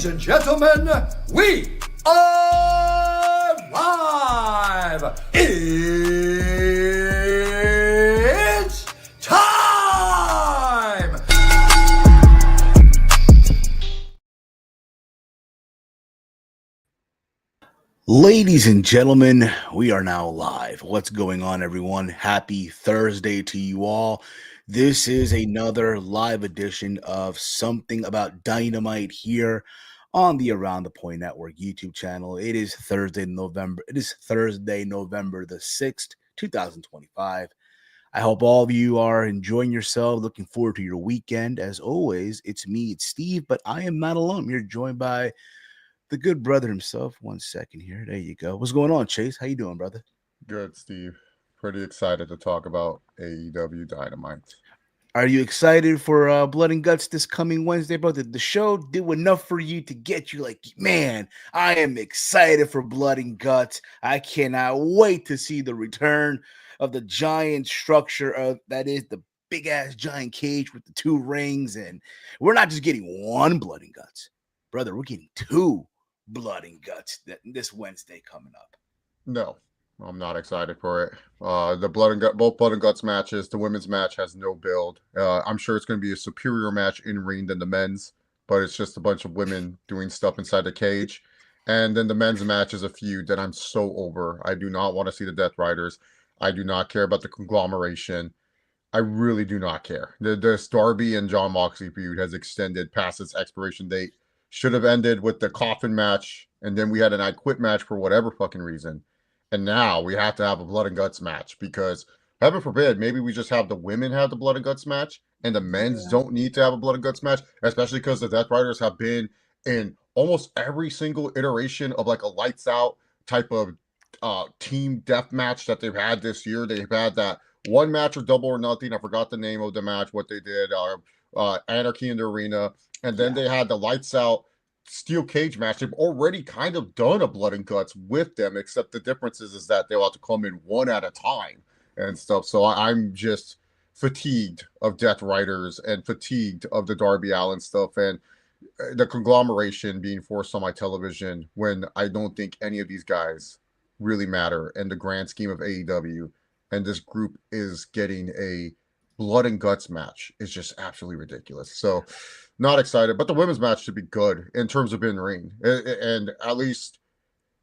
Ladies and gentlemen, we are live! It's time! Ladies and gentlemen, we are now live. What's going on, everyone? Happy Thursday to you all. This is another live edition of Something About Dynamite here on the Around the Point Network YouTube channel. It is Thursday, November the 6th, 2025. I hope all of you are enjoying yourself, looking forward to your weekend. As always, it's me, it's Steve, but I am not alone. You're joined by the good brother himself. 1 second here. There you go. What's going on, Chase? How you doing, brother? Good, Steve. Pretty excited to talk about AEW Dynamite. Are you excited for Blood and Guts this coming Wednesday, brother? The show did enough for you to get you like, man, I am excited for Blood and Guts. I cannot wait to see the return of the giant structure of that is the big ass giant cage with the 2 rings. And we're not just getting one Blood and Guts, brother. We're getting 2 Blood and Guts this Wednesday coming up. No, I'm not excited for it. The both Blood and Guts matches, the women's match has no build. I'm sure it's going to be a superior match in ring than the men's, but it's just a bunch of women doing stuff inside the cage. And then the men's match is a feud that I'm so over. I do not want to see the Death Riders. I do not care about the conglomeration. I really do not care. This Darby and John Moxley feud has extended past its expiration date. Should have ended with the coffin match, and then we had an I Quit match for whatever fucking reason. And now we have to have a Blood and Guts match because, heaven forbid, maybe we just have the women have the Blood and Guts match and the men's don't need to have a Blood and Guts match, especially because the Death Riders have been in almost every single iteration of like a lights out type of team death match that they've had this year. They've had that one match of Double or Nothing. I forgot the name of the match, what they did, Anarchy in the Arena. And then they had the lights out steel cage match. They've already kind of done a Blood and Guts with them, except the difference is that they'll have to come in one at a time and stuff. So I'm just fatigued of Death Riders and fatigued of the Darby Allin stuff and the conglomeration being forced on my television when I don't think any of these guys really matter in the grand scheme of AEW. And this group is getting a Blood and Guts match. It's just absolutely ridiculous. So not excited, but the women's match should be good in terms of in ring. And at least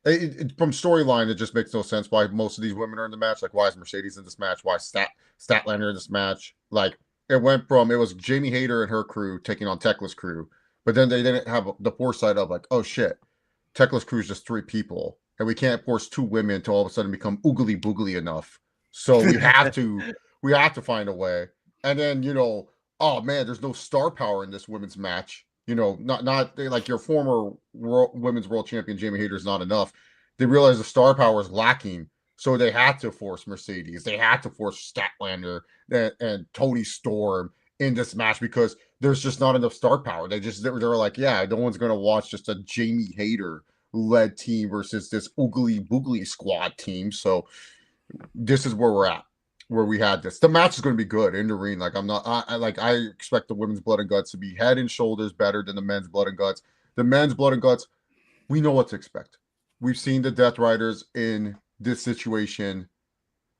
from storyline, it just makes no sense why most of these women are in the match. Like, why is Mercedes in this match? Why is Statlander in this match? Like, it was Jamie Hayter and her crew taking on Tekla's crew, but then they didn't have the foresight of like, oh shit, Tekla's crew is just 3 people, and we can't force 2 women to all of a sudden become oogly boogly enough. So we have to find a way. And then, oh man, there's no star power in this women's match. Not like your former women's world champion Jamie Hayter is not enough. They realized the star power is lacking, so they had to force Mercedes. They had to force Statlander and Toni Storm in this match because there's just not enough star power. They're like, yeah, no one's gonna watch just a Jamie Hayter led team versus this oogly boogly squad team. So this is where we're at. Where we had this. The match is going to be good in the ring. Like I expect the women's Blood and Guts to be head and shoulders better than the men's Blood and Guts. The men's Blood and Guts, we know what to expect. We've seen the Death Riders in this situation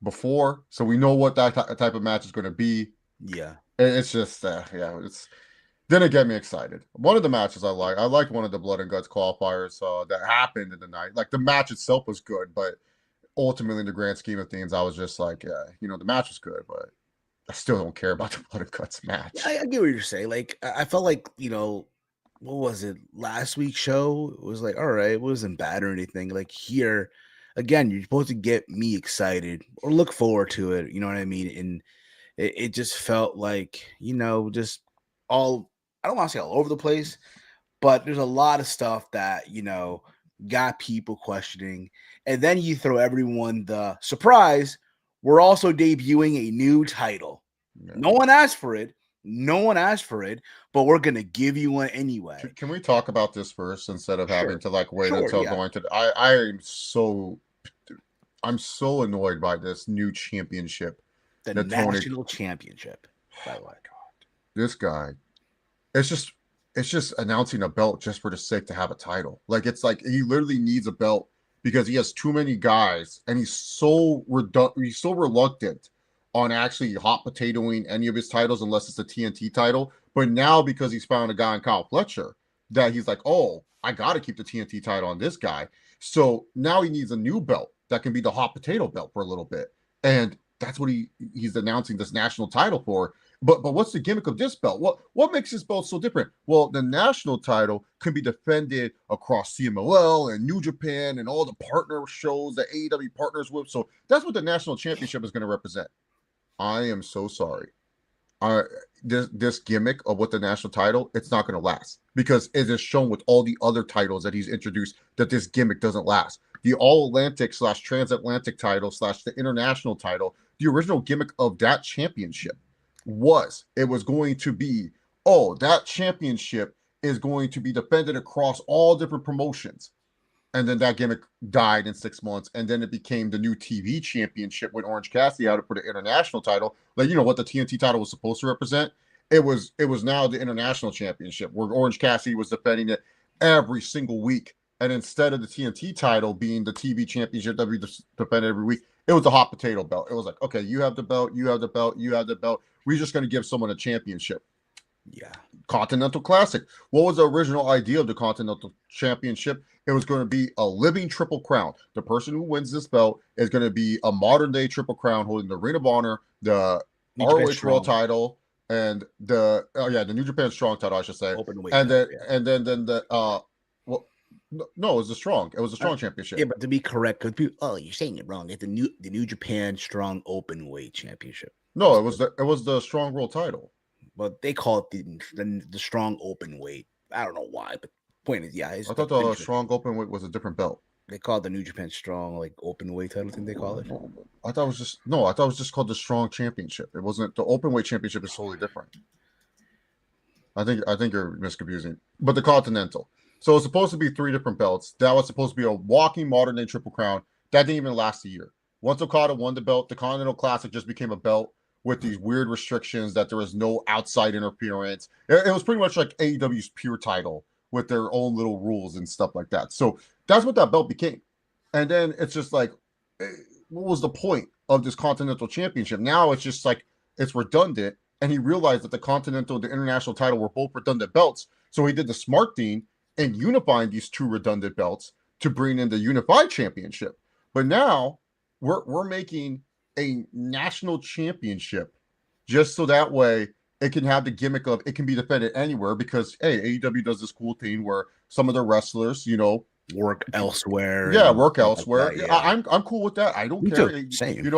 before, so we know what that type of match is going to be. Yeah, it's just it's then it get me excited. One of the matches I liked one of the Blood and Guts qualifiers that happened in the night. Like the match itself was good, but ultimately, in the grand scheme of things, I was just like, the match was good, but I still don't care about the Blood and Guts match. I get what you're saying. Like, I felt like, what was it? Last week's show, it was like, all right, it wasn't bad or anything. Like here, again, you're supposed to get me excited or look forward to it. You know what I mean? And it just felt like, just all, I don't want to say all over the place, but there's a lot of stuff that, got people questioning. And then you throw everyone the surprise. We're also debuting a new title. Yeah. No one asked for it, but we're going to give you one anyway. Can we talk about this first instead of having to wait until going to I'm so annoyed by this new championship. The national championship, by the way. God. This guy. It's just it's just announcing a belt just for the sake to have a title. Like it's like he literally needs a belt because he has too many guys, and he's so reluctant on actually hot potatoing any of his titles unless it's a TNT title. But now because he's found a guy in Kyle Fletcher that he's like, oh, I got to keep the TNT title on this guy. So now he needs a new belt that can be the hot potato belt for a little bit, and that's what he's announcing this national title for. But what's the gimmick of this belt? What makes this belt so different? Well, the national title can be defended across CMLL and New Japan and all the partner shows that AEW partners with. So that's what the national championship is going to represent. I am so sorry. This gimmick of what the national title, it's not going to last because it is shown with all the other titles that he's introduced that this gimmick doesn't last. The All Atlantic / Transatlantic title / the international title, the original gimmick of that championship was going to be, oh, that championship is going to be defended across all different promotions. And then that gimmick died in 6 months. And then it became the new TV championship when Orange Cassidy had it for the international title. Like, you know what the TNT title was supposed to represent? It was now the international championship where Orange Cassidy was defending it every single week. And instead of the TNT title being the TV championship that we defended every week, it was the hot potato belt. It was like, okay, you have the belt, you have the belt, you have the belt. We're just going to give someone a championship. Yeah. Continental Classic. What was the original idea of the Continental Championship? It was going to be a living Triple Crown. The person who wins this belt is going to be a modern day Triple Crown holding the Ring of Honor, the ROH World title, and the New Japan Strong title, I should say. And then no, it was the Strong. It was a Strong championship. Yeah, but to be correct, because people, you're saying it wrong. It's the New Japan Strong Openweight Championship. No, it was the Strong World title. But they call it the Strong Openweight. I don't know why, but point is, I thought the Strong Openweight was a different belt. They call it the New Japan Strong Openweight title. I think they call it. I thought it was just called the Strong Championship. It wasn't the Openweight Championship. Is totally different. I think you're misconfusing. But the Continental. So it's supposed to be 3 different belts. That was supposed to be a walking modern day Triple Crown. That didn't even last a year. Once Okada won the belt, the Continental Classic just became a belt with these weird restrictions that there was no outside interference. It was pretty much like AEW's Pure title with their own little rules and stuff like that. So that's what that belt became. And then it's just like, what was the point of this Continental Championship? Now it's just like, it's redundant. And he realized that the Continental and the International title were both redundant belts. So he did the smart thing and unifying these 2 redundant belts to bring in the Unified Championship. But now we're making a national championship just so that way it can have the gimmick of it can be defended anywhere because AEW does this cool thing where some of the wrestlers, work elsewhere. Yeah, work elsewhere. Like that, yeah. I'm cool with that. I don't care. Same.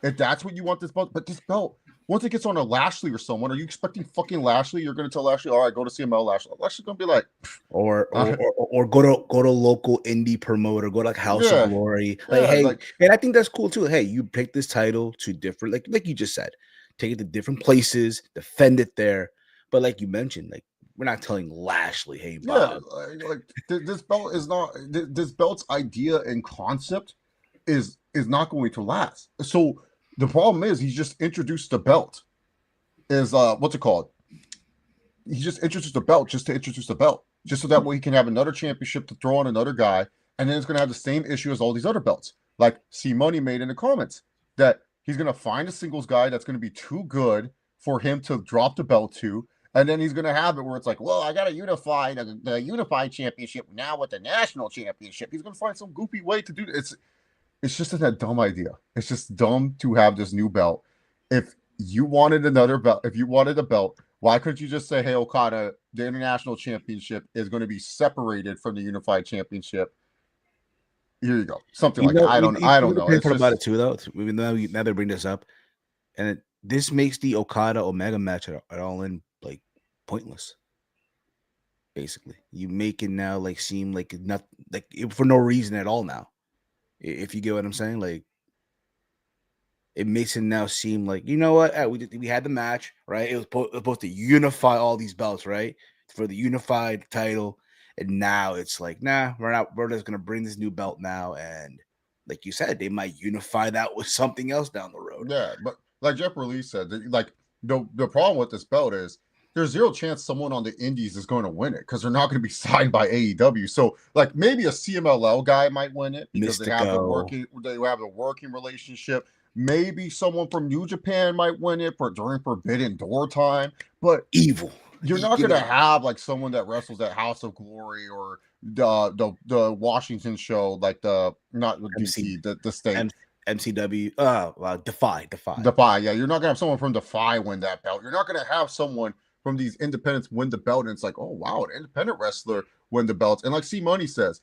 If that's what you want this belt, but this belt, once it gets on a Lashley or someone, are you expecting fucking Lashley? You're going to tell Lashley, all right, go to CML Lashley. Lashley's going to be like, or go to local indie promoter, go to House of Glory. And I think that's cool too. Hey, you pick this title to different, like you just said, take it to different places, defend it there. But like you mentioned, we're not telling Lashley, hey, Bob. Yeah, this belt is not. This belt's idea and concept is not going to last. So the problem is he's just introduced the belt. Is what's it called? He just introduced the belt just to introduce the belt, just so that way he can have another championship to throw on another guy, and then it's going to have the same issue as all these other belts. Like C Money made in the comments that he's going to find a singles guy that's going to be too good for him to drop the belt to. And then he's going to have it where it's like, well, I got to unify the Unified Championship now with the National Championship. He's going to find some goofy way to do it. It's just a dumb idea. It's just dumb to have this new belt. If you wanted another belt, if you wanted a belt, why couldn't you just say, hey, Okada, the International Championship is going to be separated from the Unified Championship. Here you go. Something like that. I don't know. It's about it too, though. Now they bring this up. And this makes the Okada Omega match at All In pointless. Basically, you make it now seem like not for no reason at all. Now, if you get what I'm saying, it makes it now seem like, you know what? We had the match, right? It was supposed to unify all these belts, right, for the unified title, and now it's like, nah, we're just gonna bring this new belt now, and like you said, they might unify that with something else down the road. Yeah, but like Jeff Release said, the problem with this belt is there's zero chance someone on the indies is going to win it because they're not going to be signed by AEW. So like maybe a CMLL guy might win it because they have the working relationship. Maybe someone from New Japan might win it during Forbidden Door time, but Evil. you're not going to have like someone that wrestles at House of Glory or the Washington show, like the not the DC, the state. MCW, Defy. Yeah, you're not gonna have someone from Defy win that belt. You're not gonna have someone from these independents win the belt, and it's like, oh wow, an independent wrestler win the belts. And like C Money says,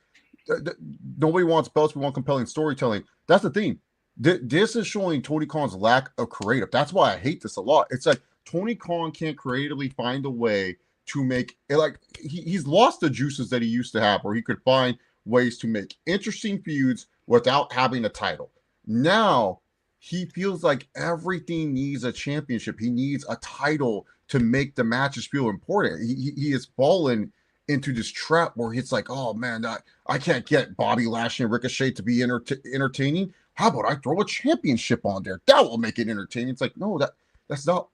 nobody wants belts. We want compelling storytelling. That's the thing. This is showing Tony Khan's lack of creative. That's why I hate this a lot. It's like Tony Khan can't creatively find a way to make it. Like he's lost the juices that he used to have, where he could find ways to make interesting feuds without having a title. Now he feels like everything needs a championship. He needs a title to make the matches feel important. He has fallen into this trap where it's like, oh man, I can't get Bobby Lashley and Ricochet to be entertaining. How about I throw a championship on there? That will make it entertaining. It's like, no, that's not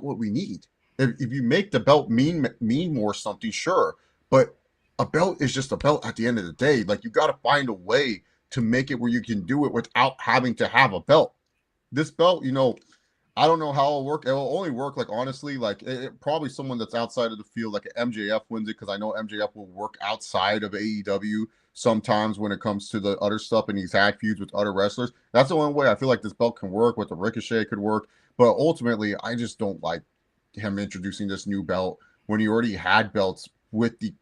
what we need. If you make the belt mean more something, sure, but a belt is just a belt at the end of the day. Like you got to find a way to make it where you can do it without having to have a belt. This belt, I don't know how it'll work. It will only work, like, honestly, like, probably someone that's outside of the field, like MJF wins it, because I know MJF will work outside of AEW sometimes when it comes to the other stuff, and he's had feuds with other wrestlers. That's the only way I feel like this belt can work. With the Ricochet, could work. But ultimately, I just don't like him introducing this new belt when he already had belts with the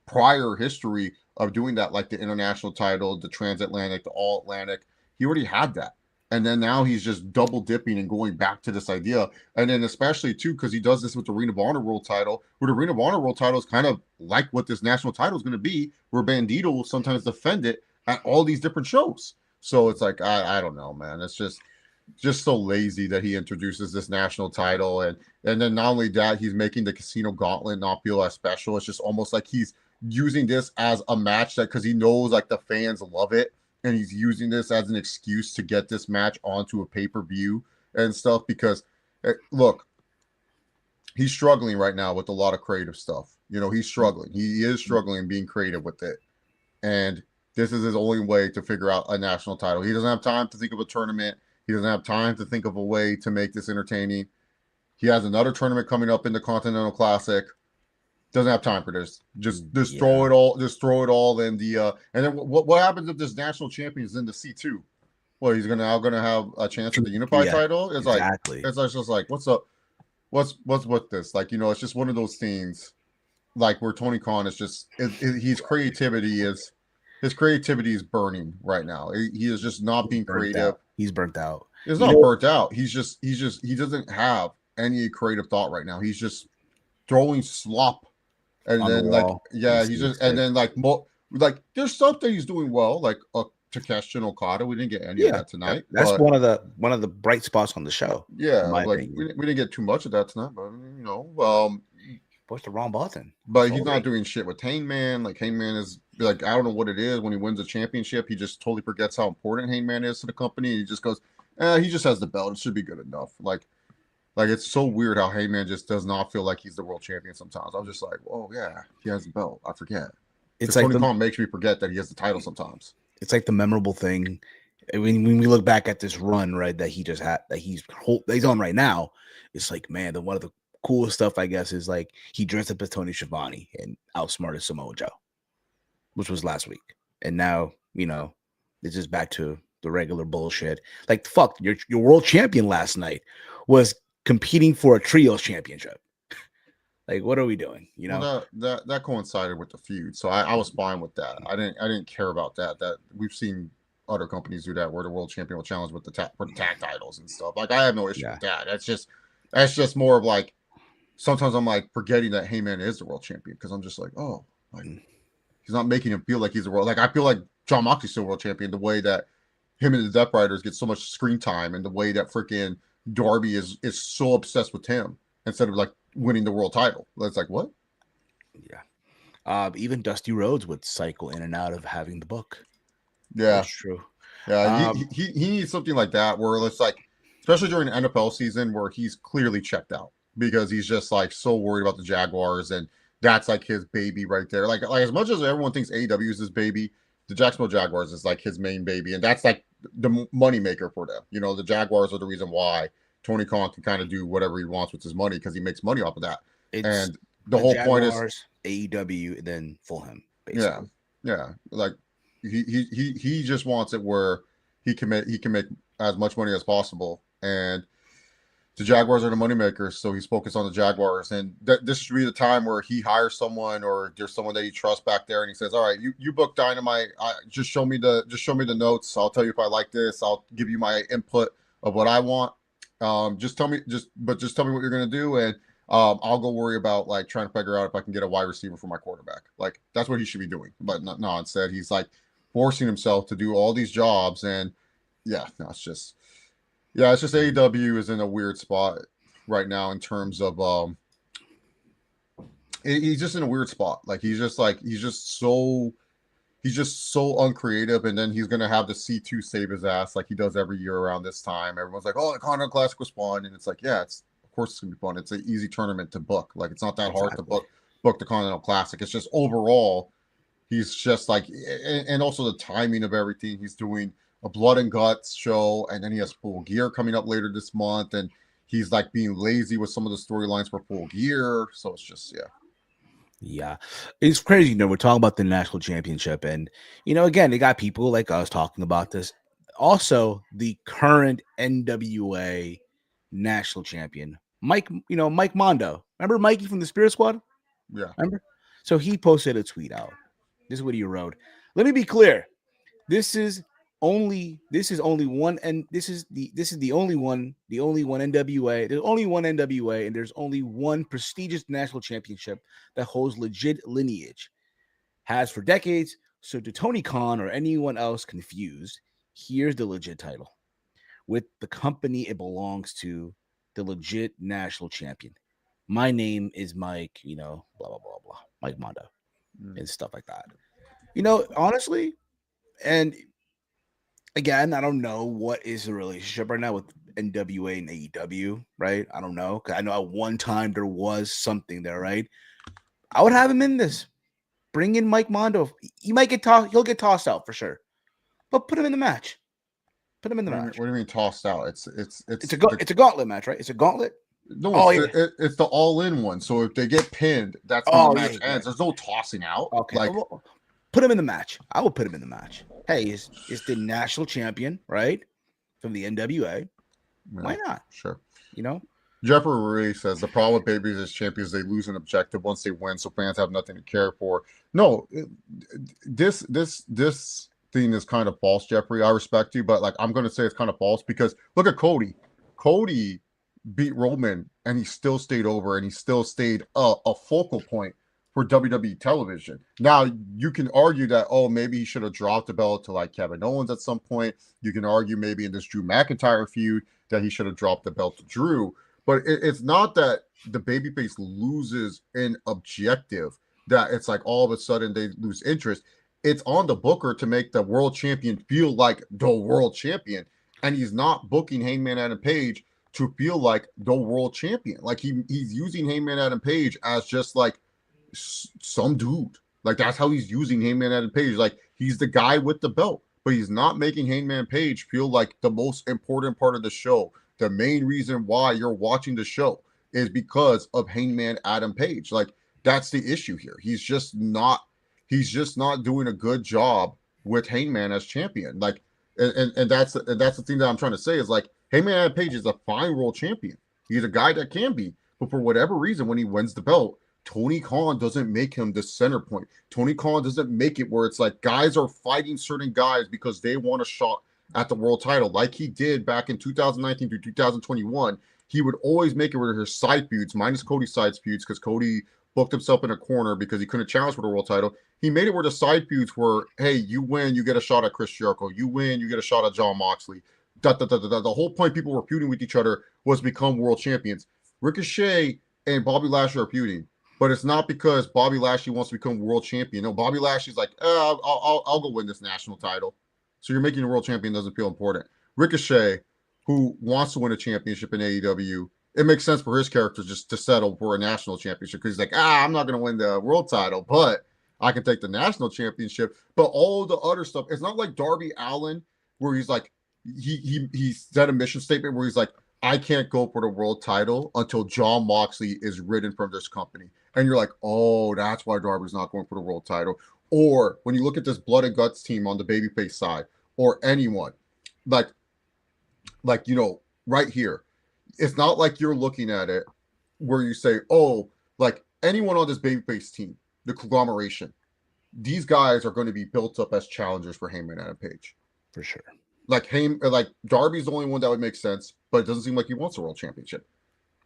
prior history of doing that, like the international title, the transatlantic, the all Atlantic. He already had that. And then now he's just double dipping and going back to this idea. And then especially too, because he does this with the Ring of Honor World title, where the Ring of Honor World title is kind of like what this national title is going to be, where Bandito will sometimes defend it at all these different shows. So it's like, I don't know, man. It's just so lazy that he introduces this national title. And then not only that, he's making the Casino Gauntlet not feel as special. It's just almost like he's using this as a match that, because he knows like the fans love it, and he's using this as an excuse to get this match onto a pay-per-view and stuff. Because look, he's struggling right now with a lot of creative stuff. He's struggling. He is struggling being creative with it, and this is his only way to figure out a national title. He doesn't have time to think of a tournament. He doesn't have time to think of a way to make this entertaining. He has another tournament coming up in the Continental Classic. Doesn't have time for this. Just throw it all. Just throw it all in the. And then what happens if this national champion is in the C2? Well, he's gonna have a chance at the unified title. It's exactly. It's just like, what's up? What's with this? Like, it's just one of those things. Like where Tony Khan is just his creativity is burning right now. He is just not being creative. He's burnt out. He's not burnt out. He doesn't have any creative thought right now. He's just throwing slop. And then there's stuff that he's doing well, like Takeshi and Okada. We didn't get any of that tonight. That's one of the bright spots on the show. Yeah, like we didn't get too much of that tonight, but push the wrong button. But he's not doing shit with Hangman. Like Hangman is like, I don't know what it is. When he wins a championship, he just totally forgets how important Hangman is to the company. He just goes, he just has the belt. It should be good enough. Like it's so weird how Heyman just does not feel like he's the world champion sometimes. I'm just like, oh yeah, he has the belt. I forget. It's like Tony Khan makes me forget that he has the title sometimes. It's like the memorable thing. When we look back at this run, right, that he just had, that he's on right now, it's like, man, one of the coolest stuff, I guess, is like he dressed up as Tony Schiavone and outsmarted Samoa Joe, which was last week. And now, it's just back to the regular bullshit. Like, fuck, your world champion last night was competing for a trios championship. Like, what are we doing? Well, that coincided with the feud, so I was fine with that. I didn't care about that. That we've seen other companies do that, where the world champion will challenge with the tag titles and stuff. Like, I have no issue with that. That's just more of like, sometimes I'm like forgetting that Heyman is the world champion, because I'm just like, oh, like he's not making him feel like he's the world. Like, I feel like Jon Moxley's still world champion, the way that him and the Death Riders get so much screen time, and the way that freaking Darby is so obsessed with him instead of like winning the world title. It's like, what? Yeah. Even Dusty Rhodes would cycle in and out of having the book. Yeah, that's true. Yeah, he needs something like that, where it's like, especially during the NFL season, where he's clearly checked out. because he's just like so worried about the Jaguars, and that's like his baby right there. Like as much as everyone thinks AEW is his baby, the Jacksonville Jaguars is like his main baby, and that's like the money maker for them. You know, the Jaguars are the reason why Tony Khan can kind of do whatever he wants with his money because he makes money off of that. It's And the whole point is Jaguars, AEW, and then Fulham, yeah, basically. yeah. Like he just wants it where he can make as much money as possible, and the Jaguars are the moneymakers, so he's focused on the Jaguars. And this should be the time where he hires someone, or there's someone that he trusts back there, and he says, "All right, you book Dynamite. Just show me the notes. I'll tell you if I like this. I'll give you my input of what I want. Just tell me what you're gonna do, and I'll go worry about like trying to figure out if I can get a wide receiver for my quarterback. Like that's what he should be doing. But no, instead he's like forcing himself to do all these jobs, and yeah, no, it's just." Yeah, it's just AEW is in a weird spot right now in terms of he's just in a weird spot. Like he's just so uncreative, and then he's gonna have the C2 save his ass like he does every year around this time. Everyone's like, "Oh, the Continental Classic was fun," and it's like, yeah, it's of course it's gonna be fun. It's an easy tournament to book. Like it's not that hard to book the Continental Classic. It's just overall, he's just like, and also the timing of everything he's doing. A blood and guts show, and then he has Full Gear coming up later this month, and he's like being lazy with some of the storylines for Full Gear. So it's just Yeah, it's crazy. We're talking about the national championship, and again, they got people like us talking about this. Also, the current NWA national champion, Mike. Mike Mondo. Remember Mikey from the Spirit Squad? yeah. Remember? So he posted a tweet out. This is what he wrote. Let me be clear. This is only one, and this is the only one NWA. There's only one NWA, and there's only one prestigious national championship that holds legit lineage, has for decades. So to Tony Khan or anyone else confused, here's the legit title with the company it belongs to, the legit national champion. My name is Mike, blah blah blah blah, Mike Mondo, and stuff like that. Honestly, and again, I don't know what is the relationship right now with NWA and AEW, right? I don't know. Cause I know at one time there was something there, right? I would have him in this. Bring in Mike Mondo. He might get tossed. He'll get tossed out for sure. But put him in the match. Put him in the match. What do you mean tossed out? It's a gauntlet match, right? It's a gauntlet. No, it's the all-in one. So if they get pinned, that's when the match ends. There's no tossing out. Okay. Like, put him in the match. I will put him in the match. Hey, is the national champion, right? From the NWA. Yeah, why not? Sure. Jeffrey Ray says the problem with babies as champions, they lose an objective once they win, so fans have nothing to care for. No, this thing is kind of false, Jeffrey. I respect you, but like I'm gonna say it's kind of false because look at Cody. Cody beat Roman and he still stayed over and he still stayed a focal point for WWE television. Now you can argue that maybe he should have dropped the belt to like Kevin Owens at some point. You can argue maybe in this Drew McIntyre feud that he should have dropped the belt to Drew. But it's not that the babyface loses an objective, that it's like all of a sudden they lose interest. It's on the booker to make the world champion feel like the world champion. And he's not booking Hangman Adam Page to feel like the world champion. Like he's using Hangman Adam Page as just like some dude. Like that's how he's using Hangman Adam Page. Like he's the guy with the belt, but he's not making Hangman Page feel like the most important part of the show. The main reason why you're watching the show is because of Hangman Adam Page. Like that's the issue here. He's just not doing a good job with Hangman as champion. Like, and that's the thing that I'm trying to say is like Hangman Adam Page is a fine world champion. He's a guy that can be, but for whatever reason, when he wins the belt, Tony Khan doesn't make him the center point. Tony Khan doesn't make it where it's like guys are fighting certain guys because they want a shot at the world title, like he did back in 2019 through 2021. He would always make it where his side feuds, minus Cody's side feuds, because Cody booked himself in a corner because he couldn't challenge for the world title. He made it where the side feuds were, hey, you win, you get a shot at Chris Jericho. You win, you get a shot at John Moxley. The whole point people were feuding with each other was become world champions. Ricochet and Bobby Lashley are feuding, but it's not because Bobby Lashley wants to become world champion. No, Bobby Lashley's like, I'll go win this national title. So you're making a world champion doesn't feel important. Ricochet, who wants to win a championship in AEW, it makes sense for his character just to settle for a national championship because he's like, I'm not going to win the world title, but I can take the national championship. But all the other stuff, it's not like Darby Allin where he's like, he said a mission statement where he's like, I can't go for the world title until Jon Moxley is ridden from this company. And you're like, oh, that's why Darby's not going for the world title. Or when you look at this Blood and Guts team on the babyface side, or anyone, like right here, it's not like you're looking at it where you say, oh, like anyone on this babyface team, the conglomeration, these guys are going to be built up as challengers for Heyman Adam Page. For sure. Like Darby's the only one that would make sense, but it doesn't seem like he wants a world championship.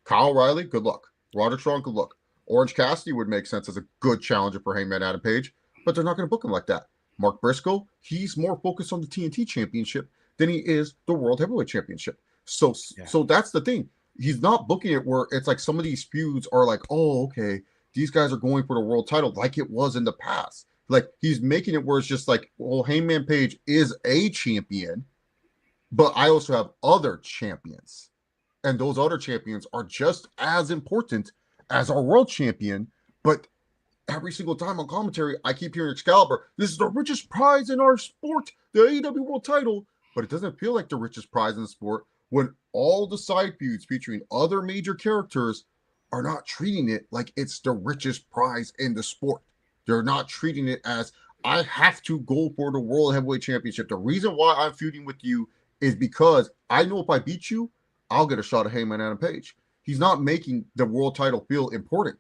Kyle O'Reilly, good luck. Roderick Strong, good luck. Orange Cassidy would make sense as a good challenger for Heyman Adam Page, but they're not going to book him like that. Mark Briscoe, he's more focused on the TNT championship than he is the World Heavyweight Championship. So that's the thing. He's not booking it where it's like some of these feuds are like, oh, okay, these guys are going for the world title like it was in the past. Like he's making it where it's just like, well, Heyman Page is a champion, but I also have other champions. And those other champions are just as important as our world champion. But every single time on commentary, I keep hearing Excalibur, this is the richest prize in our sport, the AEW world title. But it doesn't feel like the richest prize in the sport when all the side feuds featuring other major characters are not treating it like it's the richest prize in the sport. They're not treating it as, I have to go for the World Heavyweight Championship. The reason why I'm feuding with you is because I know if I beat you, I'll get a shot at Heyman Adam Page. He's not making the world title feel important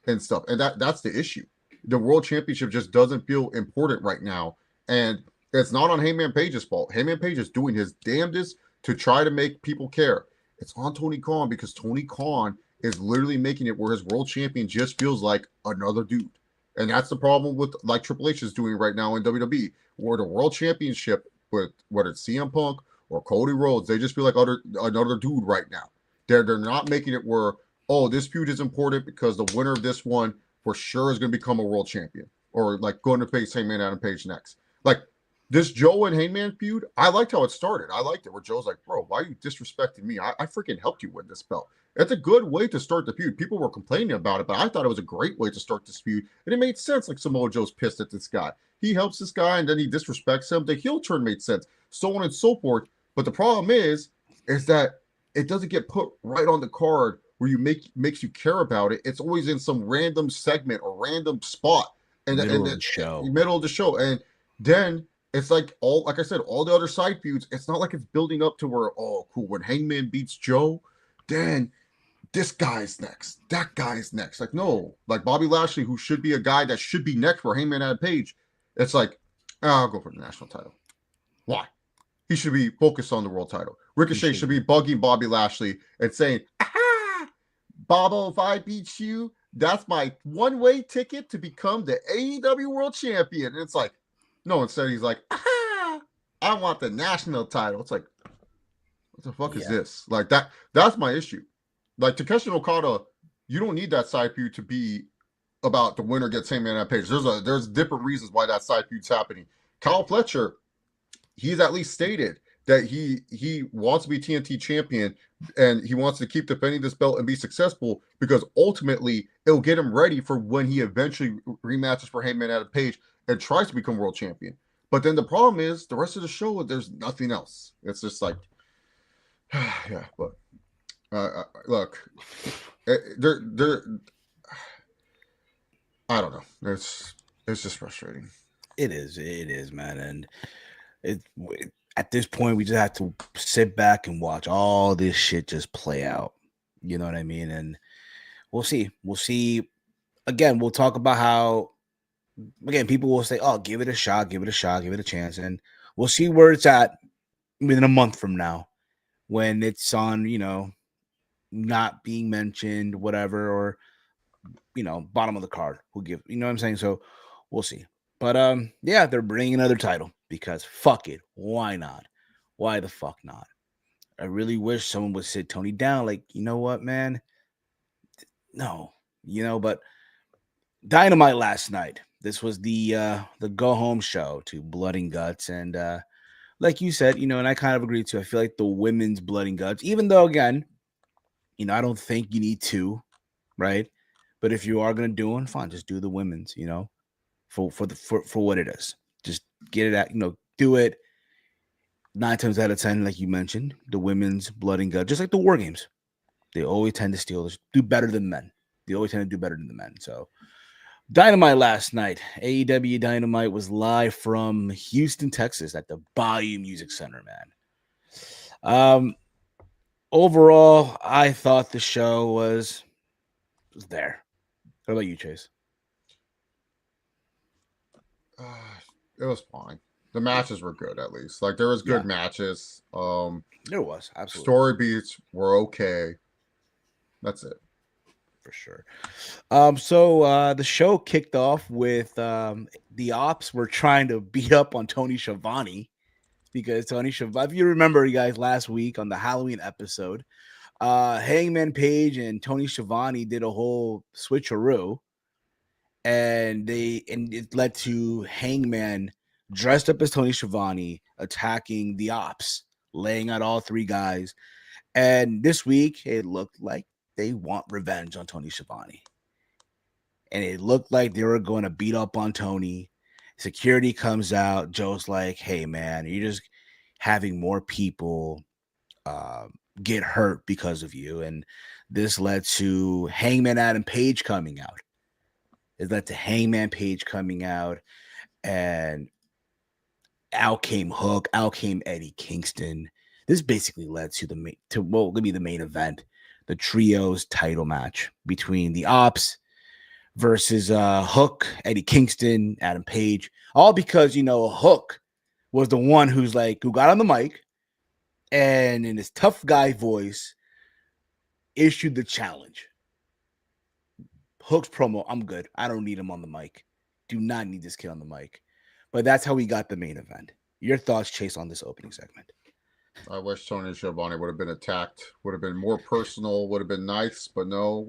and stuff. And that's the issue. The world championship just doesn't feel important right now. And it's not on Heyman Page's fault. Heyman Page is doing his damnedest to try to make people care. It's on Tony Khan because Tony Khan is literally making it where his world champion just feels like another dude. And that's the problem with like Triple H is doing right now in WWE, where the world championship, with whether it's CM Punk or Cody Rhodes, they just feel like another dude right now. They're not making it where, oh, this feud is important because the winner of this one for sure is going to become a world champion or like going to face Heyman Adam Page next. Like this Joe and Heyman feud, I liked how it started. I liked it where Joe's like, bro, why are you disrespecting me? I freaking helped you win this belt. It's a good way to start the feud. People were complaining about it, but I thought it was a great way to start this feud. And it made sense. Like Samoa Joe's pissed at this guy. He helps this guy and then he disrespects him. The heel turn made sense. So on and so forth. But the problem is that it doesn't get put right on the card where you makes you care about it. It's always in some random segment or random spot. Middle of the show. And then it's like like I said, all the other side feuds, it's not like it's building up to where, oh, cool, when Hangman beats Joe, then this guy's next. That guy's next. Like, no, like Bobby Lashley, who should be a guy that should be next for Heyman Adam Page. It's like, I'll go for the national title. Why? He should be focused on the world title. Ricochet should be bugging Bobby Lashley and saying, aha, Bobo, if I beat you, that's my one-way ticket to become the AEW world champion. And it's like, no, instead he's like, aha, I want the national title. It's like, what the fuck is this? Like that's my issue. Like Takeshi Okada, you don't need that side feud to be about the winner gets Heyman Adam Page. There's different reasons why that side feud's happening. Kyle Fletcher, he's at least stated that he wants to be TNT champion and he wants to keep defending this belt and be successful because ultimately it'll get him ready for when he eventually rematches for Heyman Adam Page and tries to become world champion. But then the problem is the rest of the show, there's nothing else. It's just like, yeah, but look, they're I don't know. It's just frustrating. It is, man. And at this point, we just have to sit back and watch all this shit just play out. You know what I mean? And we'll see. Again, we'll talk about how, again, people will say, oh, give it a shot, give it a chance. And we'll see where it's at within a month from now when it's on, not being mentioned, whatever, or, bottom of the card. Who give, you know what I'm saying? So we'll see. But, yeah, they're bringing another title because fuck it. Why not? Why the fuck not? I really wish someone would sit Tony down. Like, you know what, man? No, but Dynamite last night. This was the go home show to Blood and Guts. And, like you said, and I kind of agree too. I feel like the women's Blood and Guts, even though, again, I don't think you need two, right? But if you are gonna do one, fine, just do the women's, for what it is. Just get it out, do it 9 times out of 10, like you mentioned, the women's blood and gut, just like the war games. They always tend to do better than men. They always tend to do better than the men. So Dynamite last night. AEW Dynamite was live from Houston, Texas at the Bayou Music Center, man. Overall, I thought the show was there. What about you, Chase? It was fine. The matches were good, at least. Like, there was good matches. There was, absolutely. Story beats were okay. That's it. For sure. So the show kicked off with the Ops were trying to beat up on Tony Schiavone because Tony Schiavone, if you remember, you guys, last week on the Halloween episode, Hangman Page and Tony Schiavone did a whole switcheroo, and it led to Hangman dressed up as Tony Schiavone attacking the Ops, laying out all three guys. And this week, it looked like they want revenge on Tony Schiavone. And it looked like they were going to beat up on Tony. Security comes out. Joe's like, hey, man, you're just having more people get hurt because of you. And this led to Hangman Adam Page coming out. It led to Hangman Page coming out. And out came Hook. Out came Eddie Kingston. This basically led to what would be the main event, the trios title match between the Ops versus Hook, Eddie Kingston, Adam Page. All because, Hook was the one who got on the mic and in his tough guy voice issued the challenge. Hook's promo, I'm good. I don't need him on the mic. Do not need this kid on the mic. But that's how we got the main event. Your thoughts, Chase, on this opening segment? I wish Tony Schiavone would have been attacked, would have been more personal, would have been nice, but no,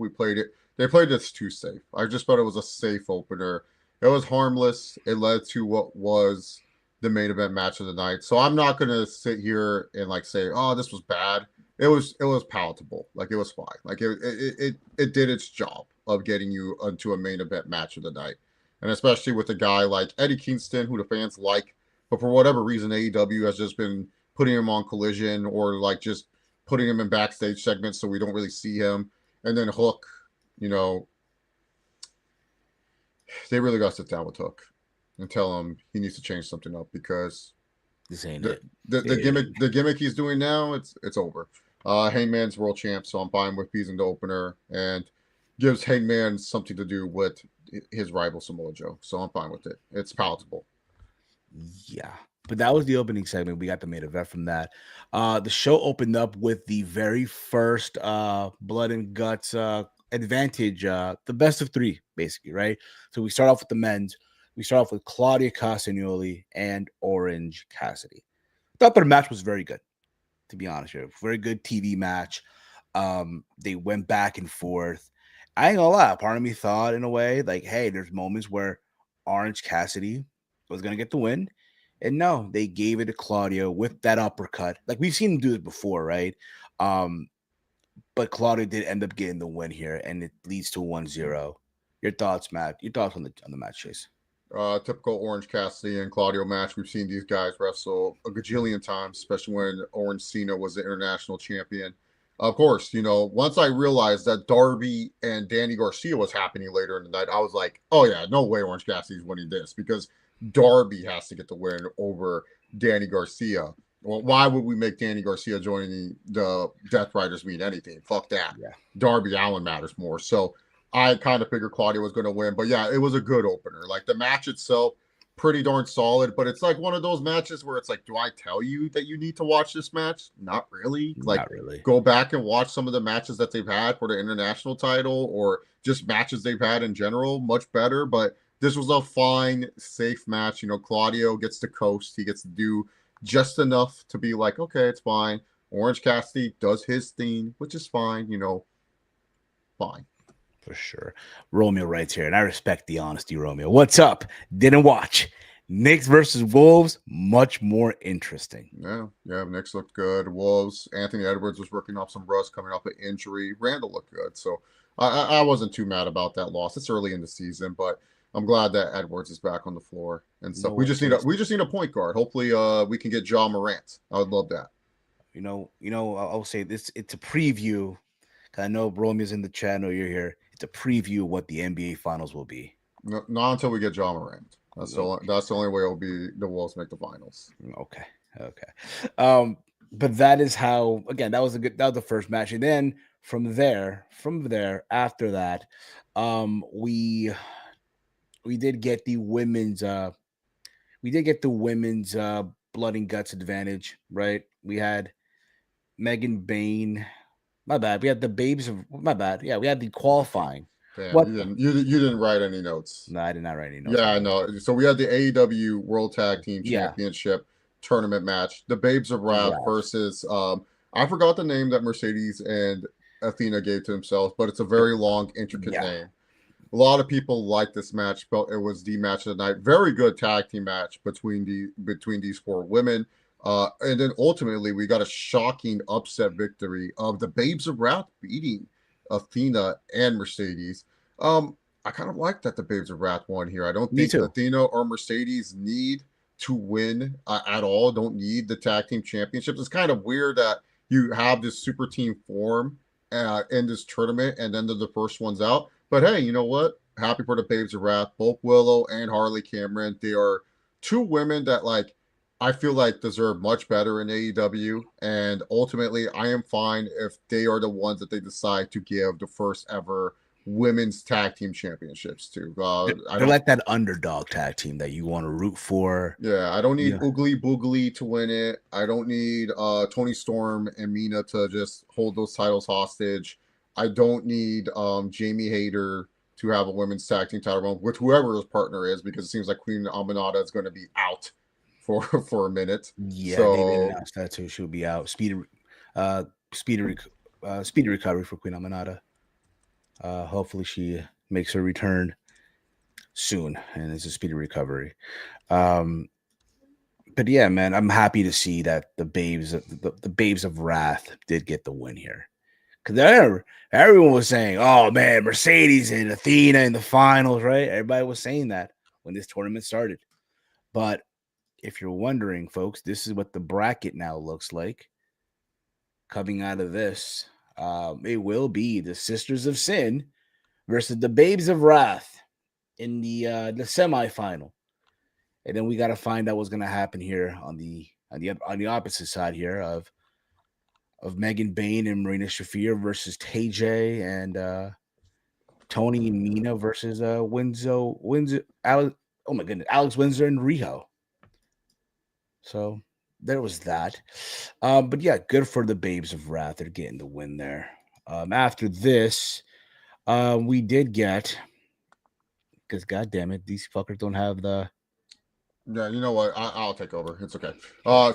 they played this too safe. I just thought it was a safe opener. It was harmless. It led to what was the main event match of the night. So I'm not gonna sit here and say, oh, this was bad. It was palatable. It was fine. It did its job of getting you into a main event match of the night. And especially with a guy like Eddie Kingston, who the fans like, but for whatever reason, AEW has just been putting him on Collision or just putting him in backstage segments so we don't really see him. And then Hook, they really got to sit down with Hook and tell him he needs to change something up because this ain't the gimmick he's doing now, it's over. Hangman's world champ, so I'm fine with beating the opener and gives Hangman something to do with his rival Samoa Joe. So I'm fine with it. It's palatable. Yeah. But that was the opening segment. We got the main event from that. The show opened up with the very first blood and guts advantage, the best of three, basically, right? So we start off with the men's. We start off with Claudia Castagnoli and Orange Cassidy. I thought their match was very good, to be honest here. Very good TV match. They went back and forth. I ain't gonna lie. Part of me thought, in a way, hey, there's moments where Orange Cassidy was gonna get the win. And no, they gave it to Claudio with that uppercut. We've seen him do it before, right? But Claudio did end up getting the win here, and it leads to 1-0. Your thoughts, Matt? Your thoughts on the match, Chase? Typical Orange Cassidy and Claudio match. We've seen these guys wrestle a gajillion times, especially when Orange Cena was the international champion. Of course, once I realized that Darby and Danny Garcia was happening later in the night, I was like, oh yeah, no way Orange Cassidy's winning this because Darby has to get the win over Danny Garcia. Well, why would we make Danny Garcia joining the Death Riders mean anything? Fuck that. Yeah. Darby Allin matters more. So I kind of figured Claudia was going to win. But yeah, it was a good opener. The match itself, pretty darn solid. But it's one of those matches where it's do I tell you that you need to watch this match? Not really. Not really. Go back and watch some of the matches that they've had for the international title or just matches they've had in general. Much better. But this was a fine, safe match. Claudio gets to coast. He gets to do just enough to be okay, it's fine. Orange Cassidy does his thing, which is fine, fine. For sure. Romeo writes here, and I respect the honesty, Romeo. What's up? Didn't watch. Knicks versus Wolves, much more interesting. Yeah, Knicks looked good. Wolves, Anthony Edwards was working off some rust coming off an injury. Randall looked good. So I wasn't too mad about that loss. It's early in the season, but I'm glad that Edwards is back on the floor and You stuff. know We what, just need Chase? a point guard. Hopefully we can get Ja Morant. I would love that. I'll say this. It's a preview. 'Cause I know Romeo's in the chat. I know you're here. It's a preview of what the NBA Finals will be. No, not until we get Ja Morant. No, That's the only way it'll be the Wolves make the finals. okay, okay. But that is how. Again, that was the first match, and then from there, after that, we did get the women's. We did get the women's blood and guts advantage, right? We had Megan Bain. My bad. We had the babes of my bad. Yeah, we had the qualifying. Damn, What? you didn't write any notes. No, I did not write any notes Yeah, on I that. know. So we had the AEW World Tag Team Yeah, Championship tournament match. The Babes of Wrath Wrath. versus I forgot the name that Mercedes and Athena gave to themselves, but it's a very long, intricate Yeah, name. A lot of people liked this match, but it was the match of the night. Very good tag team match between these four women. And then ultimately we got a shocking upset victory of the Babes of Wrath beating Athena and Mercedes. I kind of like that the Babes of Wrath won here. I don't me think too. Athena or Mercedes need to win at all. Don't need the tag team championships. It's kind of weird that you have this super team form in this tournament and then they're the first ones out. But hey, you know what? Happy for the Babes of Wrath. Both Willow and Harley Cameron. They are two women that I feel like deserve much better in AEW. And ultimately, I am fine if they are the ones that they decide to give the first ever women's tag team championships to. I They're don't. like that underdog tag team that you want to root for. Yeah, I don't need Yeah, Oogly Boogly to win it. I don't need Tony Storm and Mina to just hold those titles hostage. I don't need Jamie Hayter to have a women's tag team title run with whoever his partner is because it seems like Queen Aminata is going to be out for for a minute. yeah, they did So announce that too. She'll be out. Uh, speedy, speedy recovery for Queen Aminata. Hopefully, she makes her return soon, and it's a speedy recovery. Um, but yeah, man, I'm happy to see that the babes of Wrath did get the win here. Because everyone was saying, "Oh man, Mercedes and Athena in the finals," right? Everybody was saying that when this tournament started. But if you're wondering, folks, this is what the bracket now looks like. Coming out of this, it will be the Sisters of Sin versus the Babes of Wrath in the semifinal, and then we got to find out what's going to happen here on the opposite side here of Megan Bain and Marina Shafir versus TJ and Tony and Mina versus Windsor Alex, oh my goodness, Alex Windsor and Riho. So there was that. But yeah, good for the Babes of Wrath. They're getting the win there. After this, we did get because god damn it, these fuckers don't have the yeah, you know what? I'll take over. It's okay.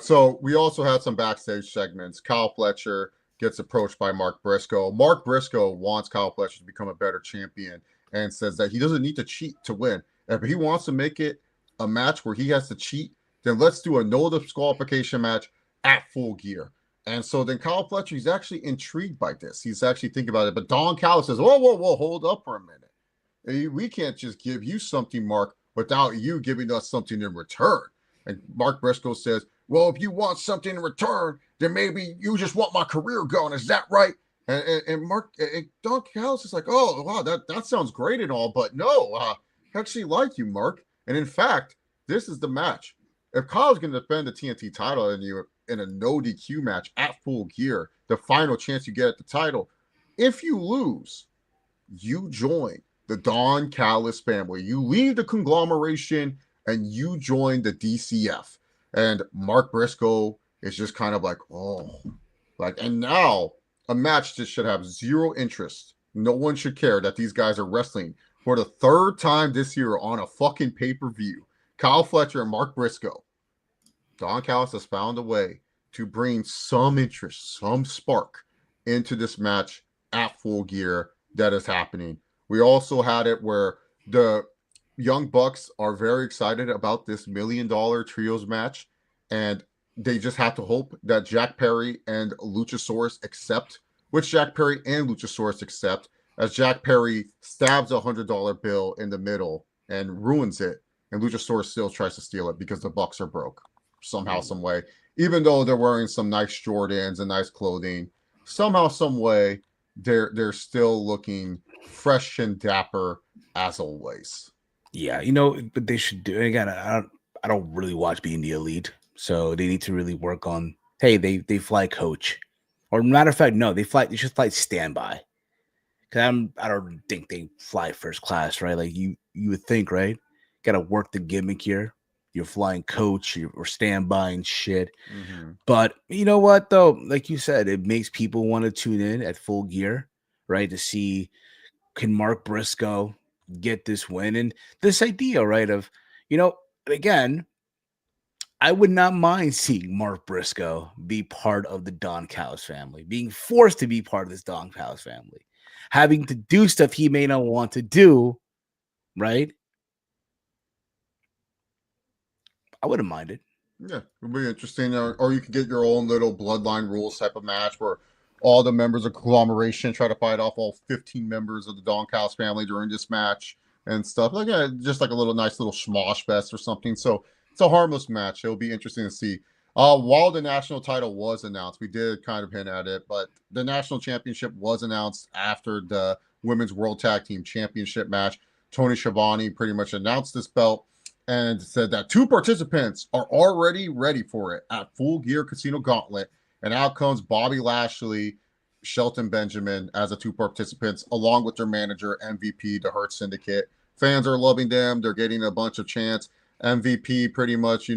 So we also had some backstage segments. Kyle Fletcher gets approached by Mark Briscoe. Mark Briscoe wants Kyle Fletcher to become a better champion and says that he doesn't need to cheat to win. If he wants to make it a match where he has to cheat, then let's do a no disqualification match at Full Gear. And so then Kyle Fletcher, he's actually intrigued by this. He's actually thinking about it. But Don Callis says, whoa, whoa, whoa, hold up for a minute. We can't just give you something, Mark, without you giving us something in return. And Mark Briscoe says, well, if you want something in return, then maybe you just want my career going. Is that right? And Don Callis is like, oh, wow, that sounds great and all, but no, I actually like you, Mark. And in fact, this is the match. If Kyle's going to defend the TNT title in a no DQ match at Full Gear, the final chance you get at the title, if you lose, you join the Don Callis family. You leave the conglomeration and you join the DCF. And Mark Briscoe is just kind of like, oh, and now a match that should have zero interest. No one should care that these guys are wrestling for the third time this year on a fucking pay-per-view. Kyle Fletcher and Mark Briscoe. Don Callis has found a way to bring some interest, some spark into this match at Full Gear that is happening. We also had it where the Young Bucks are very excited about this $1 million trios match, and they just have to hope that Jack Perry and Luchasaurus accept, which Jack Perry and Luchasaurus accept, as Jack Perry stabs a $100 bill in the middle and ruins it, and Luchasaurus still tries to steal it because the Bucks are broke somehow, some way. Even though they're wearing some nice Jordans and nice clothing, somehow, some way, they're still looking fresh and dapper as always. Yeah, but they should do again. I don't really watch Being the Elite, so they need to really work on. Hey, they fly coach, or matter of fact, no, they should fly standby. Because I don't think they fly first class, right? Like you would think, right? Got to work the gimmick here. You're flying coach or standby and shit. Mm-hmm. But you know what, though? Like you said, it makes people want to tune in at Full Gear, right? To see, can Mark Briscoe get this win? And this idea, right, of, again, I would not mind seeing Mark Briscoe be part of the Don Callis family, being forced to be part of this Don Callis family, having to do stuff he may not want to do, right? I wouldn't mind it. Yeah, it'll be interesting. Or you could get your own little bloodline rules type of match where all the members of conglomeration try to fight off all 15 members of the Don Callis family during this match and stuff. Like, just like a little nice little schmosh fest or something. So it's a harmless match. It'll be interesting to see. While the national title was announced, we did kind of hint at it, but the national championship was announced after the Women's World Tag Team Championship match. Tony Schiavone pretty much announced this belt and said that 2 participants are already ready for it at Full Gear Casino Gauntlet. And out comes Bobby Lashley, Shelton Benjamin as the 2 participants, along with their manager, MVP, the Hurt Syndicate. Fans are loving them. They're getting a bunch of chants. MVP pretty much,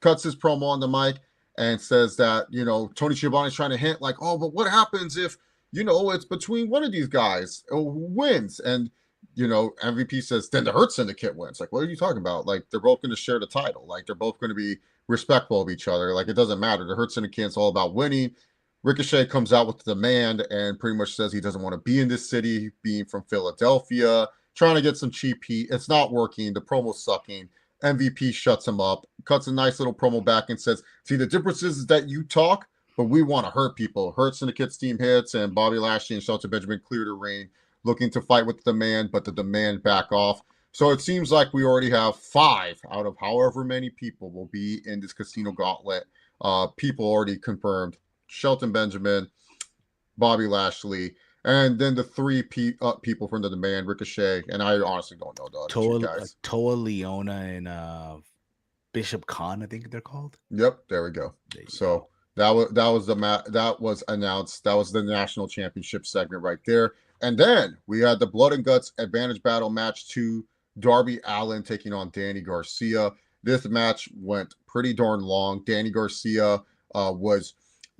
cuts his promo on the mic and says that, Tony Schiavone's trying to hint like, oh, but what happens if, it's between one of these guys who wins? And MVP says, then the Hurt Syndicate wins. Like, what are you talking about? Like, they're both going to share the title. Like, they're both going to be respectful of each other. Like, it doesn't matter. The Hurt Syndicate's all about winning. Ricochet comes out with the demand and pretty much says he doesn't want to be in this city, being from Philadelphia, trying to get some cheap heat. It's not working. The promo's sucking. MVP shuts him up, cuts a nice little promo back and says, see, the difference is that you talk, but we want to hurt people. Hurt Syndicate's team hits, and Bobby Lashley and Shelton Benjamin clear the ring, looking to fight with the demand, but the demand back off. So it seems like we already have 5 out of however many people will be in this Casino Gauntlet. People already confirmed. Shelton Benjamin, Bobby Lashley, and then the 3 people from the demand, Ricochet, and I honestly don't know the other 2 guys. Toa Leona and Bishop Khan, I think they're called. Yep, there we go. So that was announced. That was the national championship segment right there. And then we had the Blood and Guts Advantage Battle Match 2, Darby Allin taking on Danny Garcia. This match went pretty darn long. Danny Garcia was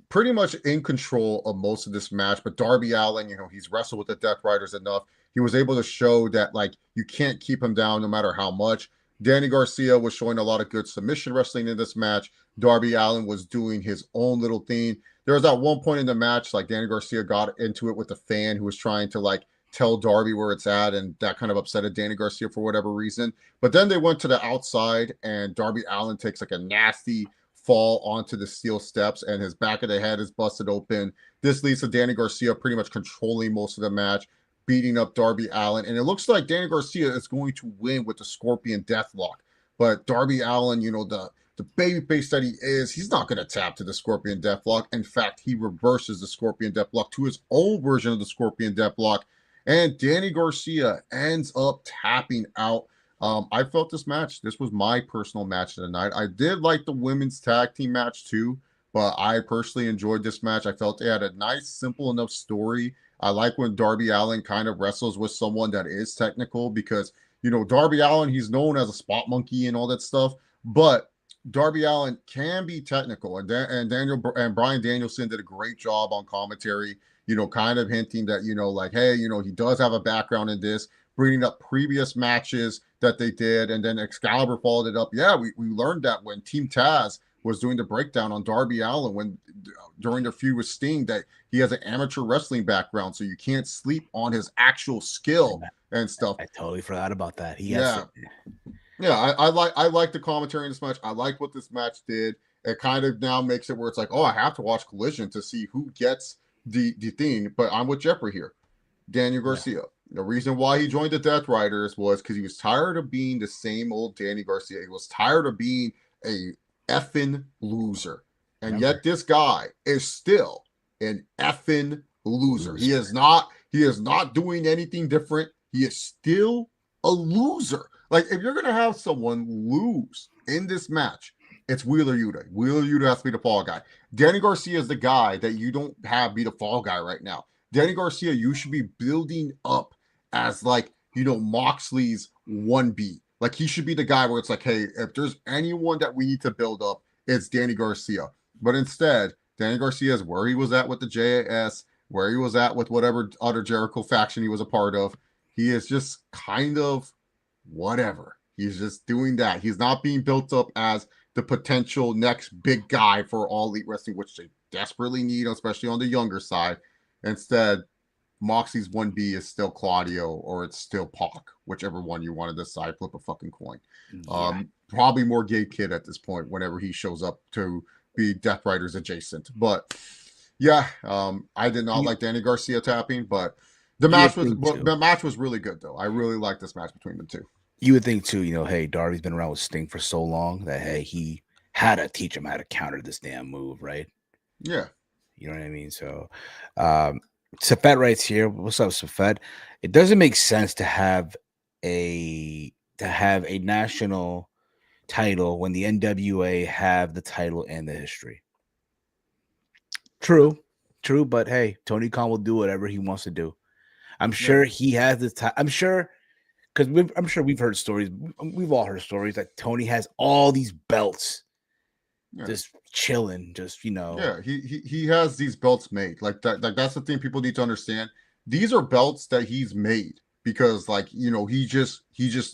pretty much in control of most of this match, but Darby Allin, he's wrestled with the Death Riders enough. He was able to show that, like, you can't keep him down no matter how much. Danny Garcia was showing a lot of good submission wrestling in this match. Darby Allin was doing his own little thing. There was at one point in the match, like, Danny Garcia got into it with a fan who was trying to, like, tell Darby where it's at, and that kind of upsetted Danny Garcia for whatever reason. But then they went to the outside, and Darby Allin takes, like, a nasty fall onto the steel steps, and his back of the head is busted open. This leads to Danny Garcia pretty much controlling most of the match, beating up Darby Allin. And it looks like Danny Garcia is going to win with the Scorpion Deathlock. But Darby Allin, the babyface that he is, he's not going to tap to the Scorpion Deathlock. In fact, he reverses the Scorpion Deathlock to his own version of the Scorpion Deathlock. And Danny Garcia ends up tapping out. I felt this was my personal match of the night. I did like the women's tag team match too, but I personally enjoyed this match. I felt they had a nice, simple enough story. I like when Darby Allin kind of wrestles with someone that is technical because, Darby Allin, he's known as a spot monkey and all that stuff, but Darby Allin can be technical. And Bryan Danielson did a great job on commentary, kind of hinting that, like, hey, he does have a background in this, bringing up previous matches that they did, and then Excalibur followed it up. Yeah, we learned that when Team Taz was doing the breakdown on Darby Allin when during their feud with Sting that he has an amateur wrestling background, so you can't sleep on his actual skill and stuff. I totally forgot about that. Yeah. I like the commentary in this match. I like what this match did. It kind of now makes it where it's like, oh, I have to watch Collision to see who gets the thing. But I'm with Jeffrey here. Daniel Garcia. The reason why he joined the Death Riders was because he was tired of being the same old Danny Garcia. He was tired of being a effing loser. And yet this guy is still an effing loser. He is not doing anything different. He is still a loser. Like, if you're gonna have someone lose in this match, it's Wheeler Yuta. Wheeler Yuta has to be the fall guy. Danny Garcia is the guy that you don't have be the fall guy right now. Danny Garcia, you should be building up as, like, you know, Moxley's 1B. Like, he should be the guy where it's like, hey, if there's anyone that we need to build up, it's Danny Garcia. But instead, Danny Garcia is where he was at with the JAS, where he was at with whatever other Jericho faction he was a part of. He is just kind of whatever. He's just doing that. He's not being built up as the potential next big guy for All Elite Wrestling, which they desperately need, especially on the younger side. Instead, Moxie's 1B is still Claudio or it's still Pac, whichever one you want to decide. Flip a fucking coin. Yeah. Probably more Gabe Kidd at this point whenever he shows up to be Death Riders adjacent. But yeah, I did not like Danny Garcia tapping, but the match was really good though. I really liked this match between the two. You would think too, you know, hey, Darby's been around with Sting for so long that hey, he had to teach him how to counter this damn move, right? Yeah. You know what I mean? So Safed writes here. What's up, Safed? It doesn't make sense to have a national title when the NWA have the title and the history. True, but hey, Tony Khan will do whatever he wants to do. I'm sure he has the time. I'm sure because I'm sure we've heard stories. We've all heard stories that Tony has all these belts, just chilling, just you know. Yeah, he has these belts made. Like that. Like that's the thing people need to understand. These are belts that he's made because, like, you know, he just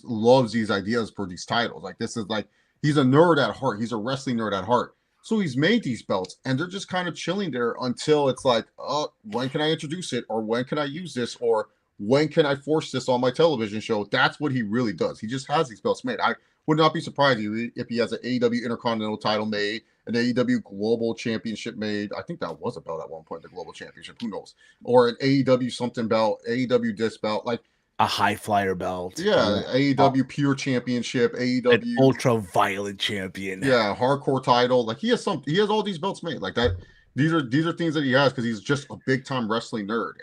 loves these ideas for these titles. Like this is like he's a nerd at heart. He's a wrestling nerd at heart. So he's made these belts and they're just kind of chilling there until it's like, oh, when can I introduce it? Or when can I use this? Or when can I force this on my television show? That's what he really does. He just has these belts made. I would not be surprised if he has an AEW Intercontinental title made, an AEW Global Championship made. I think that was a belt at one point, the Global Championship. Who knows? Or an AEW something belt, AEW disc belt. Like, a high flyer belt. Yeah, AEW Pure Championship, AEW an ultra violent champion. Yeah, hardcore title. Like he has all these belts made. Like that. These are things that he has because he's just a big time wrestling nerd.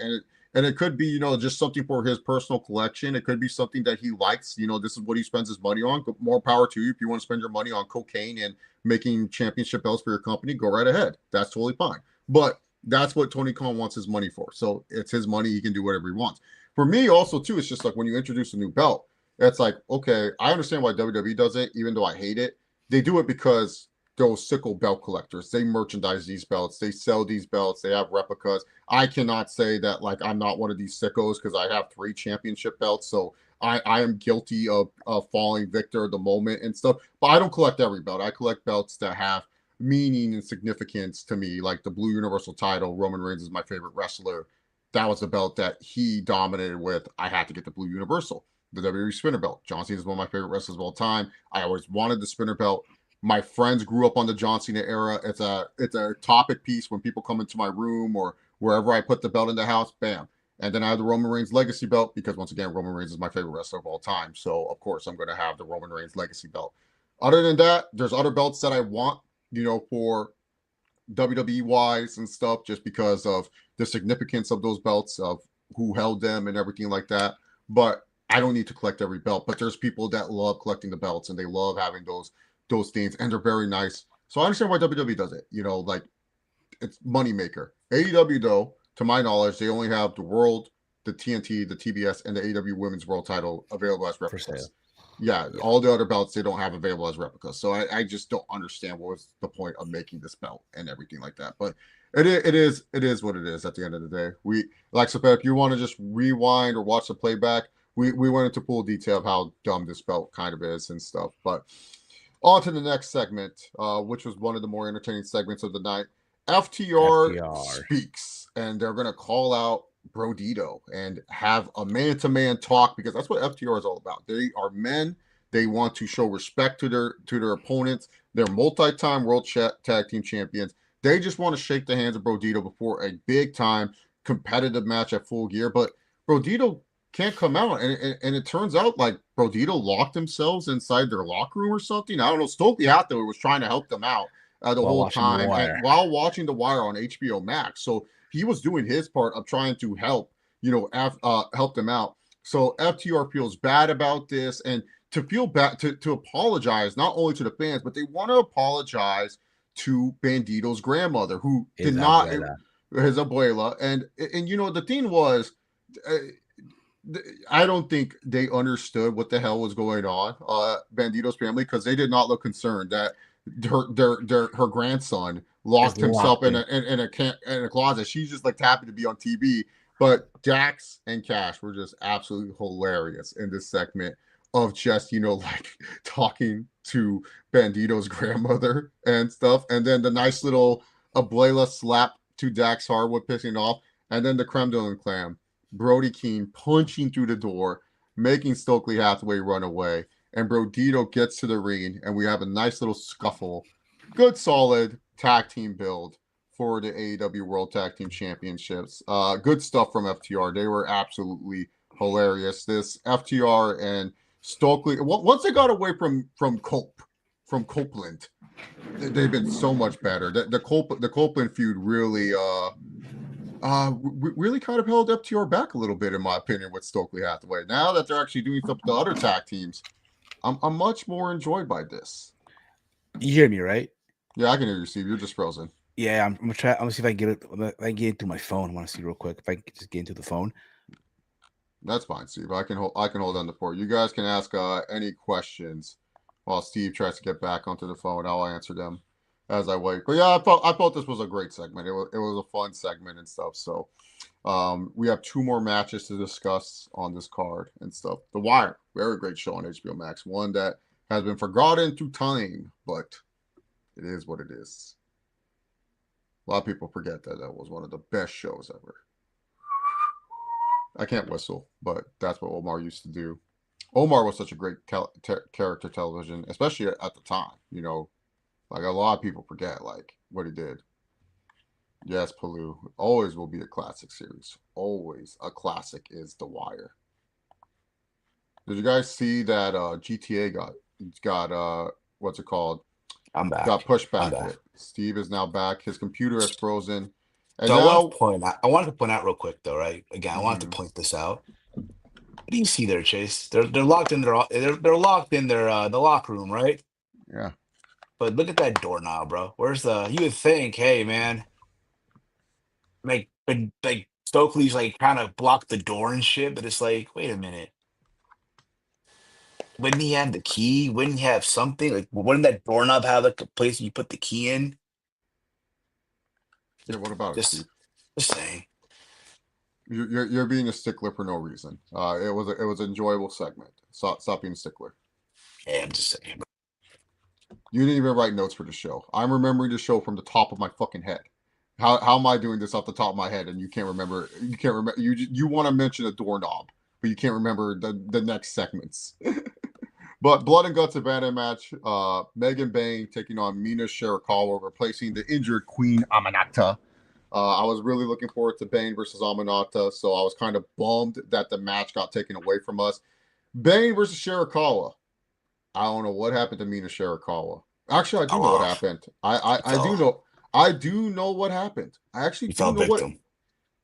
And it could be, you know, just something for his personal collection. It could be something that he likes. You know, this is what he spends his money on. More power to you. If you want to spend your money on cocaine and making championship belts for your company, go right ahead. That's totally fine. But that's what Tony Khan wants his money for. So it's his money. He can do whatever he wants. For me, also, too, it's just like when you introduce a new belt, it's like, okay, I understand why WWE does it, even though I hate it. They do it because those sickle belt collectors, they merchandise these belts, they sell these belts, they have replicas. I cannot say that, like, I'm not one of these sickos because I have 3 championship belts, so I am guilty of falling victor of the moment and stuff. But I don't collect every belt. I collect belts that have meaning and significance to me, like the Blue Universal title. Roman Reigns is my favorite wrestler. That was the belt that he dominated with. I had to get the Blue Universal. The WWE Spinner Belt. John Cena is one of my favorite wrestlers of all time. I always wanted the Spinner Belt. My friends grew up on the John Cena era. It's a topic piece when people come into my room or wherever I put the belt in the house, bam. And then I have the Roman Reigns Legacy Belt because, once again, Roman Reigns is my favorite wrestler of all time. So, of course, I'm going to have the Roman Reigns Legacy Belt. Other than that, there's other belts that I want, you know, for WWE wise and stuff, just because of the significance of those belts, of who held them and everything like that. But I don't need to collect every belt. But there's people that love collecting the belts and they love having those things, and they're very nice. So I understand why WWE does it. You know, like, it's moneymaker. AEW, though, to my knowledge, they only have the World, the TNT, the TBS, and the AEW Women's World title available as replicas. Yeah, all the other belts they don't have available as replicas. So I just don't understand what was the point of making this belt and everything like that. But it is what it is at the end of the day. We, like, so if you want to just rewind or watch the playback, we went into full detail of how dumb this belt kind of is and stuff. But On to the next segment, which was one of the more entertaining segments of the night. FTR FTR. speaks, and they're going to call out Brodito and have a man-to-man talk, because that's what FTR is all about. They are men. They want to show respect to their opponents. They're multi-time world tag team champions. They just want to shake the hands of Brodito before a big-time competitive match at Full Gear. But Brodito can't come out, and it turns out like Brodito locked themselves inside their locker room or something. I don't know. Stokely Hathaway was trying to help them out the While whole watching The time, Wire. and while watching The Wire on HBO Max. So he was doing his part of trying to help, help them out. So FTR feels bad about this, and to feel bad, to apologize not only to the fans, but they want to apologize to Bandito's grandmother, who His did not, abuela. his abuela, and the thing was. I don't think they understood what the hell was going on, Bandito's family, because they did not look concerned that her grandson locked himself in a closet. She's just like happy to be on TV. But Dax and Cash were just absolutely hilarious in this segment of just like talking to Bandito's grandmother and stuff, and then the nice little abuela slap to Dax Harwood pissing off, and then the creme de la creme. Brody Keene punching through the door, making Stokely Hathaway run away, and Brodito gets to the ring, and we have a nice little scuffle. Good, solid tag team build for the AEW World Tag Team Championships. Good stuff from FTR. They were absolutely hilarious. This FTR and Stokely, once they got away from Copeland, they've been so much better. The Copeland feud really really kind of held FTR back a little bit, in my opinion, with Stokely Hathaway. Now that they're actually doing stuff with the other tag teams, I'm much more enjoyed by this. You hear me, right? Yeah, I can hear you, Steve. You're just frozen. Yeah, I'm gonna try. I'm gonna see if I can get it. If I can get into my phone. I want to see real quick if I can just get into the phone. That's fine, Steve. I can hold on the fort. You guys can ask any questions while Steve tries to get back onto the phone. I'll answer them as I wait. But yeah, I thought this was a great segment. It was a fun segment and stuff. So we have 2 more matches to discuss on this card and stuff. The Wire, very great show on HBO Max. One that has been forgotten through time, but it is what it is. A lot of people forget that was one of the best shows ever. I can't whistle, but that's what Omar used to do. Omar was such a great character television, especially at the time. Like a lot of people forget like what he did. Yes, Palu always will be a classic series. Always a classic is The Wire. Did you guys see that GTA got what's it called? I'm back. Got pushed back. I'm back. Steve is now back. His computer is frozen. And So now, I wanted to point out real quick though, right? Again, I wanted to point this out. What do you see there, Chase? They're locked in they're locked in their the locker room, right? yeah. But look at that doorknob, bro. You would think, hey man, like Stokely's like kind of blocked the door and shit, but it's like, wait a minute. Wouldn't he have the key? Wouldn't he have something? Like, wouldn't that doorknob have like a place you put the key in? Yeah, what about it, Steve? Just saying. You're being a stickler for no reason. It was an enjoyable segment. Stop being a stickler. Yeah, I'm just saying. You didn't even write notes for the show. I'm remembering the show from the top of my fucking head. How am I doing this off the top of my head and you can't remember? You can't remember. You want to mention a doorknob, but you can't remember the next segments. But Blood and Guts Abandoned match. Megan Bain taking on Mina Shirakawa, replacing the injured Queen Amanata. I was really looking forward to Bain versus Amanata, so I was kind of bummed that the match got taken away from us. Bain versus Shirakawa. I don't know what happened to Mina Shirakawa. Actually, I do know what happened. I do know what happened. I actually do know what.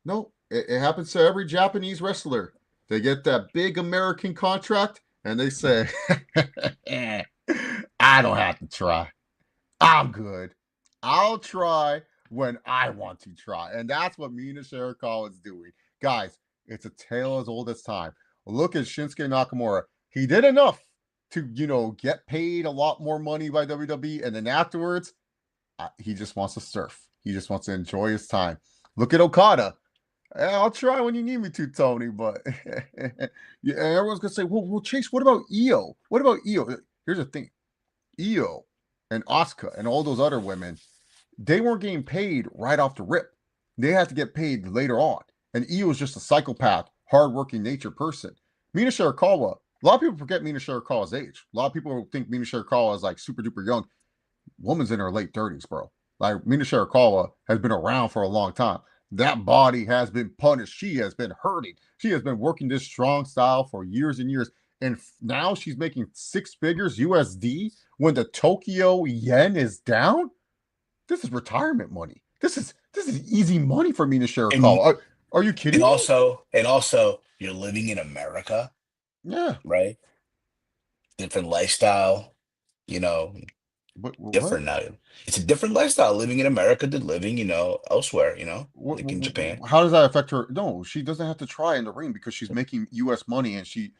No, it happens to every Japanese wrestler. They get that big American contract, and they say, I don't have to try. I'm good. I'll try when I want to try. And that's what Mina Shirakawa is doing. Guys, it's a tale as old as time. Look at Shinsuke Nakamura. He did enough to, get paid a lot more money by WWE. And then afterwards, he just wants to surf. He just wants to enjoy his time. Look at Okada. I'll try when you need me to, Tony. But yeah, everyone's going to say, well, Chase, what about Io? What about Io? Here's the thing. Io and Asuka and all those other women, they weren't getting paid right off the rip. They had to get paid later on. And Io was just a psychopath, hardworking nature person. Mina Shirakawa, a lot of people forget Mina Shirakawa's age. A lot of people think Mina Shirakawa is like super duper young. Woman's in her late 30s, bro. Like Mina Shirakawa has been around for a long time. That body has been punished. She has been hurting. She has been working this strong style for years and years. And now she's making 6 figures USD when the Tokyo yen is down. This is retirement money. This is easy money for Mina And Shirakawa. Are you kidding and me? also you're living in America, Yeah. right? Different lifestyle, you know, What? different now. It's a different lifestyle living in America than living, elsewhere, like in Japan. How does that affect her? No, she doesn't have to try in the ring because she's making U.S. money and she's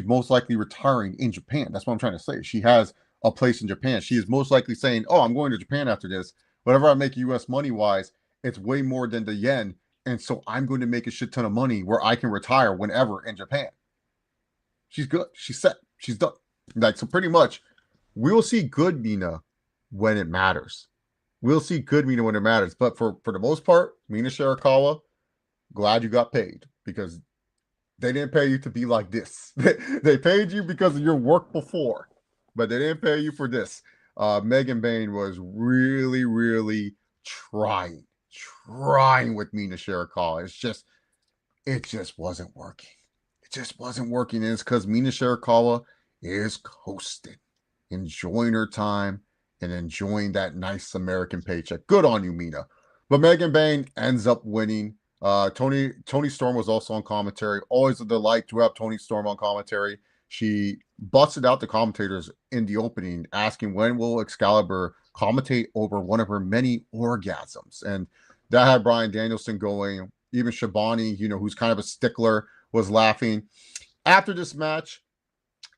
most likely retiring in Japan. That's what I'm trying to say. She has a place in Japan. She is most likely saying, "Oh, I'm going to Japan after this. Whatever I make U.S. money wise, it's way more than the yen, and so I'm going to make a shit ton of money where I can retire whenever in Japan." She's good. She's set. She's done. Like so, pretty much, we'll see good Mina when it matters. We'll see good Mina when it matters. But for the most part, Mina Shirakawa, glad you got paid because they didn't pay you to be like this. They paid you because of your work before, but they didn't pay you for this. Megan Bain was really, really trying with Mina Shirakawa. It just wasn't working. It just wasn't working. And it's because Mina Shirakawa is coasting, enjoying her time and enjoying that nice American paycheck. Good on you, Mina. But Megan Bain ends up winning. Tony Storm was also on commentary. Always a delight to have Tony Storm on commentary. She busted out the commentators in the opening, asking when will Excalibur commentate over one of her many orgasms, and that had Brian Danielson going. Even Shabani, who's kind of a stickler, was laughing. After this match,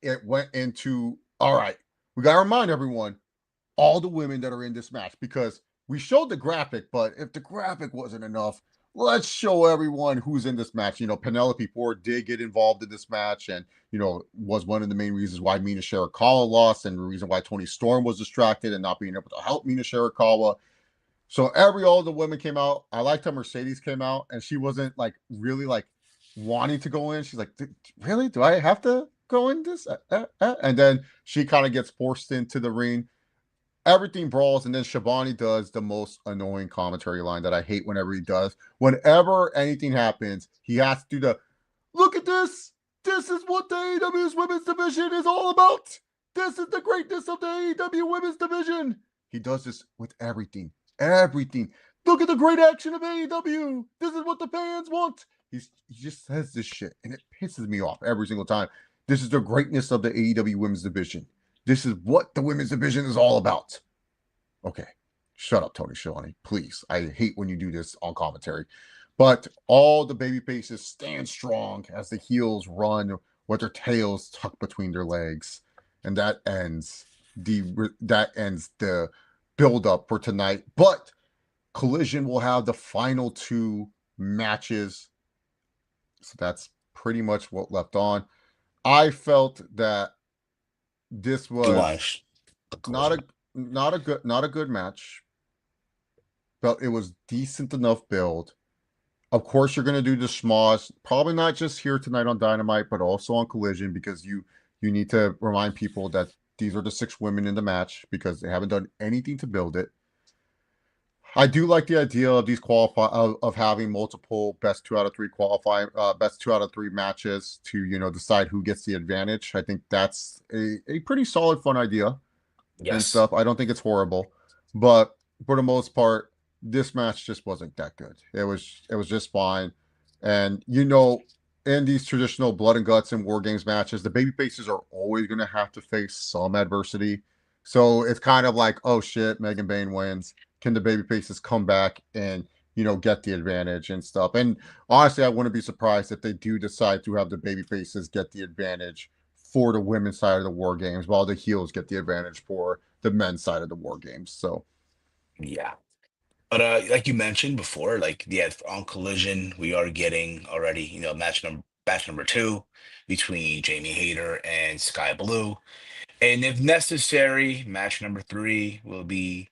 it went into all right. We got to remind everyone all the women that are in this match because we showed the graphic, but if the graphic wasn't enough, let's show everyone who's in this match. Penelope Ford did get involved in this match and, was one of the main reasons why Mina Shirakawa lost and the reason why Tony Storm was distracted and not being able to help Mina Shirakawa. So all the women came out. I liked how Mercedes came out and she wasn't like really like wanting to go in. She's like, really? Do I have to go in this? And then she kind of gets forced into the ring. Everything brawls, and then Shabani does the most annoying commentary line that I hate whenever he does. Whenever anything happens, he has to do the look at this. This is what the AEW's women's division is all about. This is the greatness of the AEW women's division. He does this with everything. Everything. Look at the great action of AEW. This is what the fans want. He just says this shit, and it pisses me off every single time. This is the greatness of the AEW women's division. This is what the women's division is all about. Okay, shut up, Tony Schiavone, please. I hate when you do this on commentary. But all the baby faces stand strong as the heels run with their tails tucked between their legs, and that ends the build up for tonight. But Collision will have the final 2 matches, so that's pretty much what left on. I felt that this was not a good match, but it was decent enough build. Of course, you're going to do the schmoz, probably not just here tonight on Dynamite, but also on Collision because you need to remind people that these are the 6 women in the match because they haven't done anything to build it. I do like the idea of these of having multiple best 2 out of 3 best 2 out of 3 matches to decide who gets the advantage. I think that's a pretty solid, fun idea and stuff. I don't think it's horrible, but for the most part, this match just wasn't that good. It was just fine, and in these traditional blood and guts and war games matches, the baby faces are always going to have to face some adversity. So it's kind of like, oh shit, Megan Bain wins. Can the baby faces come back and get the advantage and stuff? And honestly, I wouldn't be surprised if they do decide to have the baby faces get the advantage for the women's side of the war games, while the heels get the advantage for the men's side of the war games. So Yeah. But like you mentioned before, like on Collision, we are getting already, match number 2 between Jamie Hayter and Sky Blue. And if necessary, match number three will be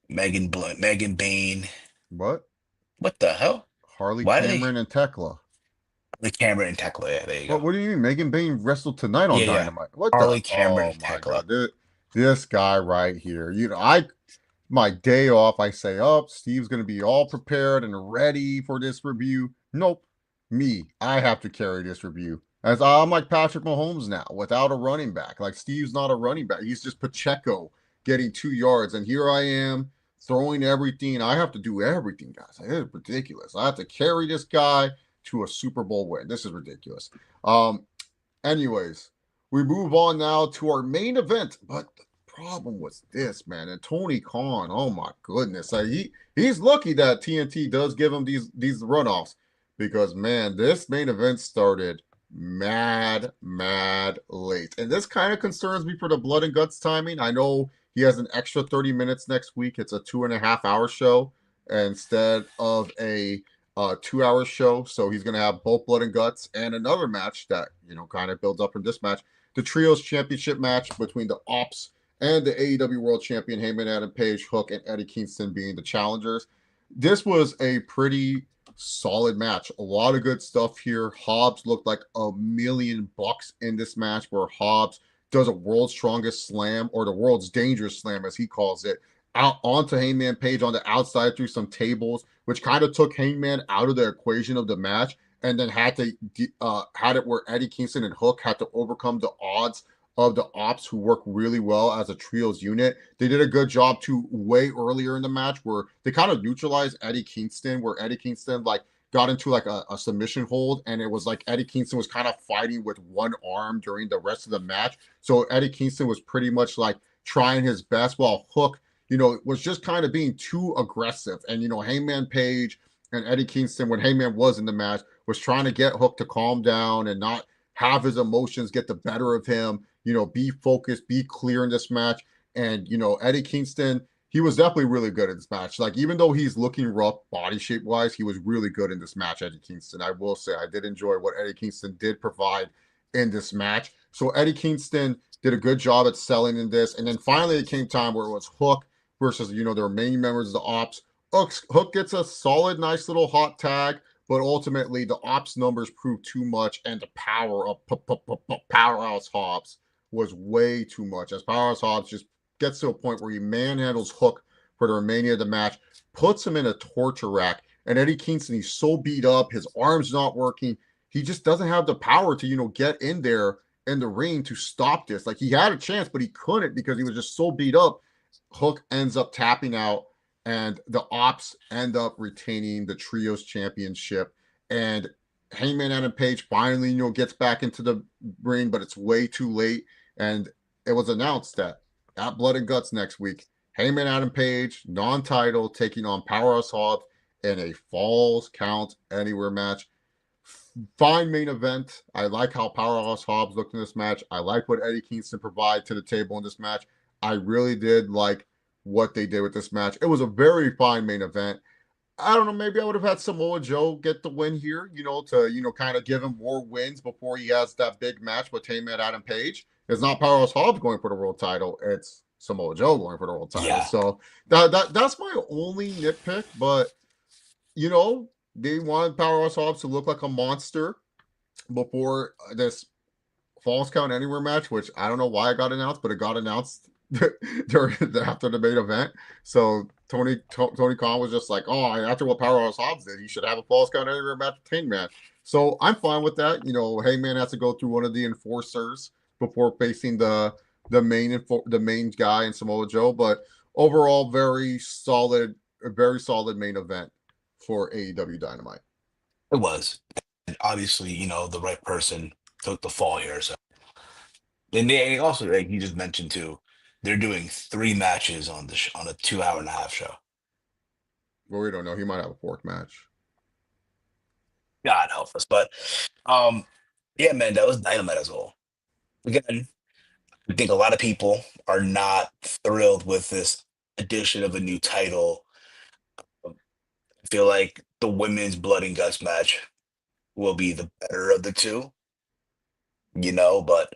Megan Bain. What? What the hell? Harley Why do they Cameron and Tekla. the Cameron and Tekla? Yeah, there you go. What do you mean? Megan Bain wrestled tonight on Yeah, yeah. Dynamite. What the? Harley Cameron Oh and my Tekla. god, this guy right here. My day off, I say, oh, Steve's going to be all prepared and ready for this review. Nope. I have to carry this review. As I'm like Patrick Mahomes now, without a running back. Like Steve's not a running back. He's just Pacheco getting 2 yards. And here I am throwing everything. I have to do everything, guys. It's ridiculous. I have to carry this guy to a Super Bowl win. This is ridiculous. Anyways, we move on now to our main event. But problem was this, man. And Tony Khan, oh my goodness. Like he's lucky that TNT does give him these runoffs because man, this main event started mad late. And this kind of concerns me for the blood and guts timing. I know he has an extra 30 minutes next week. It's a 2.5 hour show instead of a 2 hour show. So he's gonna have both blood and guts and another match that kind of builds up from this match. The trios championship match between the Ops and the AEW World Champion Heyman Adam Page, Hook, and Eddie Kingston being the challengers. This was a pretty solid match. A lot of good stuff here. Hobbs looked like $1,000,000 in this match, where Hobbs does a world's strongest slam, or the world's dangerous slam, as he calls it, out onto Hangman Page on the outside through some tables, which kind of took Hangman out of the equation of the match, and then had it where Eddie Kingston and Hook had to overcome the odds of the Ops, who work really well as a trios unit. They did a good job too way earlier in the match, where they kind of neutralized Eddie Kingston, where Eddie Kingston like got into like a submission hold, and it was like Eddie Kingston was kind of fighting with one arm during the rest of the match. So Eddie Kingston was pretty much like trying his best, while Hook, was just kind of being too aggressive. And Hangman Page and Eddie Kingston, when Hangman was in the match, was trying to get Hook to calm down and not have his emotions get the better of him. Be focused, be clear in this match. And, Eddie Kingston, he was definitely really good in this match. Like, even though he's looking rough body shape wise, he was really good in this match, Eddie Kingston. I will say I did enjoy what Eddie Kingston did provide in this match. So Eddie Kingston did a good job at selling in this. And then finally it came time where it was Hook versus, their main members of the Ops. Hook gets a solid, nice little hot tag. But ultimately, the Ops numbers proved too much, and the power of Powerhouse Hobbs was way too much. As Powerhouse Hobbs just gets to a point where he manhandles Hook for the remainder of the match, puts him in a torture rack. And Eddie Kingston, he's so beat up, his arm's not working. He just doesn't have the power to, get in there in the ring to stop this. Like, he had a chance, but he couldn't because he was just so beat up. Hook ends up tapping out, and the Ops end up retaining the Trios Championship. And Hangman Adam Page finally, gets back into the ring, but it's way too late. And it was announced that at Blood and Guts next week, Hangman Adam Page, non-title, taking on Powerhouse Hobbs in a Falls Count Anywhere match. Fine main event. I like how Powerhouse Hobbs looked in this match. I like what Eddie Kingston provided to the table in this match. I really did like what they did with this match. It was a very fine main event. I don't know, maybe I would have had Samoa Joe get the win here, to kind of give him more wins before he has that big match with Heyman Adam Page. It's not Powerhouse Hobbs going for the world title, it's Samoa Joe going for the world title. Yeah. So that's my only nitpick, but they wanted Powerhouse Hobbs to look like a monster before this Falls Count Anywhere match, which I don't know why it got announced, but it got announced after the main event. So Tony Khan was just like, oh, after what Powerhouse Hobbs did, he should have a Falls Count Anywhere match with Hangman. So I'm fine with that. Hangman has to go through one of the enforcers before facing the main guy in Samoa Joe. But overall, a very solid main event for AEW Dynamite. It was. And obviously, the right person took the fall here. So, and they also, like you just mentioned too, they're doing 3 matches on on a 2.5 hour show. Well, we don't know. He might have a 4th match. God help us. But yeah, man, that was Dynamite as well. Again, I think a lot of people are not thrilled with this addition of a new title. I feel like the women's blood and guts match will be the better of the two, but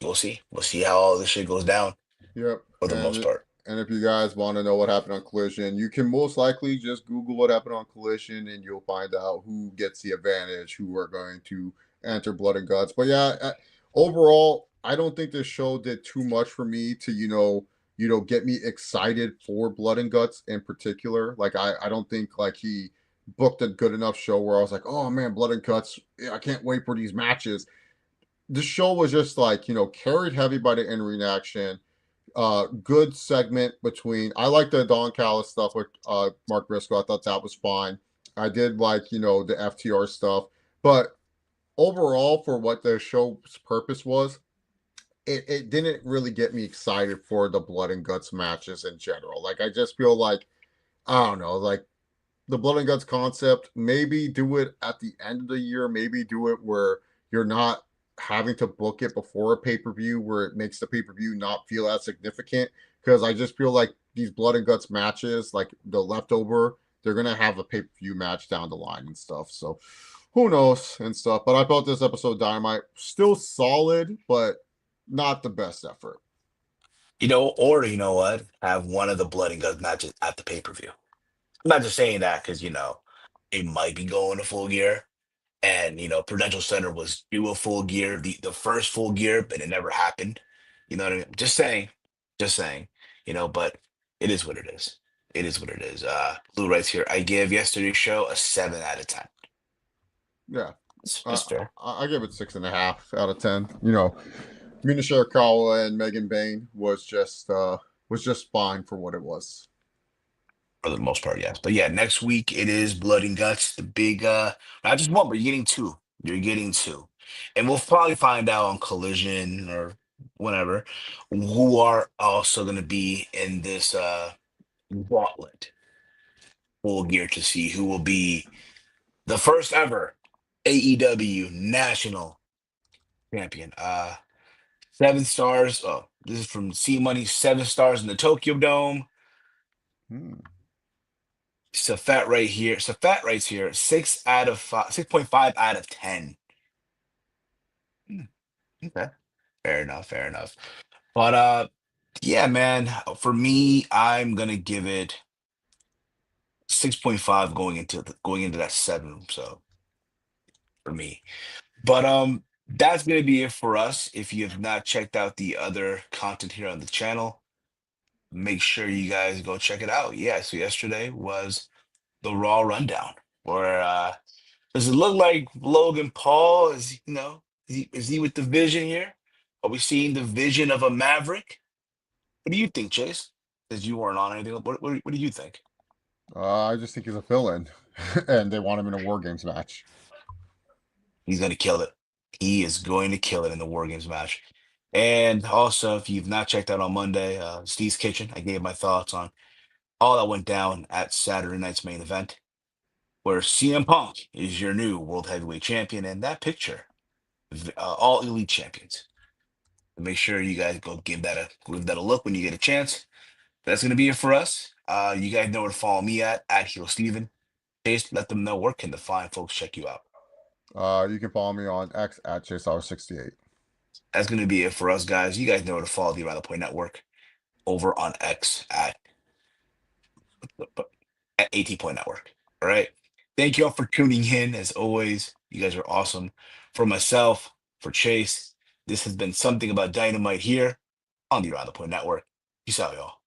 we'll see. We'll see how all this shit goes down Yep. for the most part. And if you guys want to know what happened on Collision, you can most likely just Google what happened on Collision, and you'll find out who gets the advantage, who are going to enter Blood and Guts. But yeah, overall, I don't think this show did too much for me to get me excited for Blood and Guts in particular. Like I don't think like he booked a good enough show where I was like, oh man, Blood and Guts, yeah, I can't wait for these matches. The show was just like carried heavy by the in-ring action. Good segment between. I like the Don Callis stuff with Mark Briscoe. I thought that was fine. I did like the FTR stuff, but overall, for what the show's purpose was, it didn't really get me excited for the Blood and Guts matches in general. Like I just feel like I don't know, like the Blood and Guts concept, maybe do it at the end of the year, maybe do it where you're not having to book it before a pay-per-view where it makes the pay-per-view not feel as significant. Because I just feel like these Blood and Guts matches, like the leftover, they're gonna have a pay-per-view match down the line and stuff. So who knows and stuff. But I felt this episode of Dynamite still solid, but not the best effort. Or you know what? Have one of the Blood and Guts matches at the pay-per-view. I'm not just saying that because, it might be going to Full Gear. And, Prudential Center was due a Full Gear, the first Full Gear, but it never happened. You know what I mean? Just saying, but it is what it is. It is what it is. Blue writes here, I give yesterday's show a 7 out of 10. Yeah. That's fair. I give it 6.5 out of 10. Mina Shirakawa and Megan Bain was just fine for what it was. For the most part, yes. But yeah, next week it is Blood and Guts, the big not just one, but you're getting two. You're getting two. And we'll probably find out on Collision or whatever who are also gonna be in this gauntlet Full Gear to see who will be the first ever AEW national champion. 7 stars. Oh, this is from C Money, 7 stars in the Tokyo Dome. Hmm. Safat right here. Safat writes here 6.5 out of 10. Hmm, okay. Fair enough. Fair enough. But yeah, man. For me, I'm gonna give it 6.5 going into that 7. So for me. But that's gonna be it for us. If you have not checked out the other content here on the channel, make sure you guys go check it out. Yeah, so yesterday was the Raw Rundown, where does it look like Logan Paul is, is he with the vision here? Are we seeing the vision of a Maverick? What do you think, Chase? Because you weren't on anything. What do you think? I just think he's a fill-in, and they want him in a War Games match. He's going to kill it. He is going to kill it in the War Games match. And also, if you've not checked out on Monday, Steve's Kitchen, I gave my thoughts on all that went down at Saturday night's main event, where CM Punk is your new World Heavyweight Champion, and that picture, all elite champions. Make sure you guys go give that a look when you get a chance. That's gonna be it for us. You guys know where to follow me at Hero Steven. Chase, let them know where can the fine folks check you out. You can follow me on X at ChaseHour68. That's gonna be it for us, guys. You guys know where to follow the Around the Point Network over on X at AT Point Network. All right. Thank you all for tuning in. As always, you guys are awesome. For myself, for Chase, this has been Something About Dynamite here on the Around the Point Network. Peace out, y'all.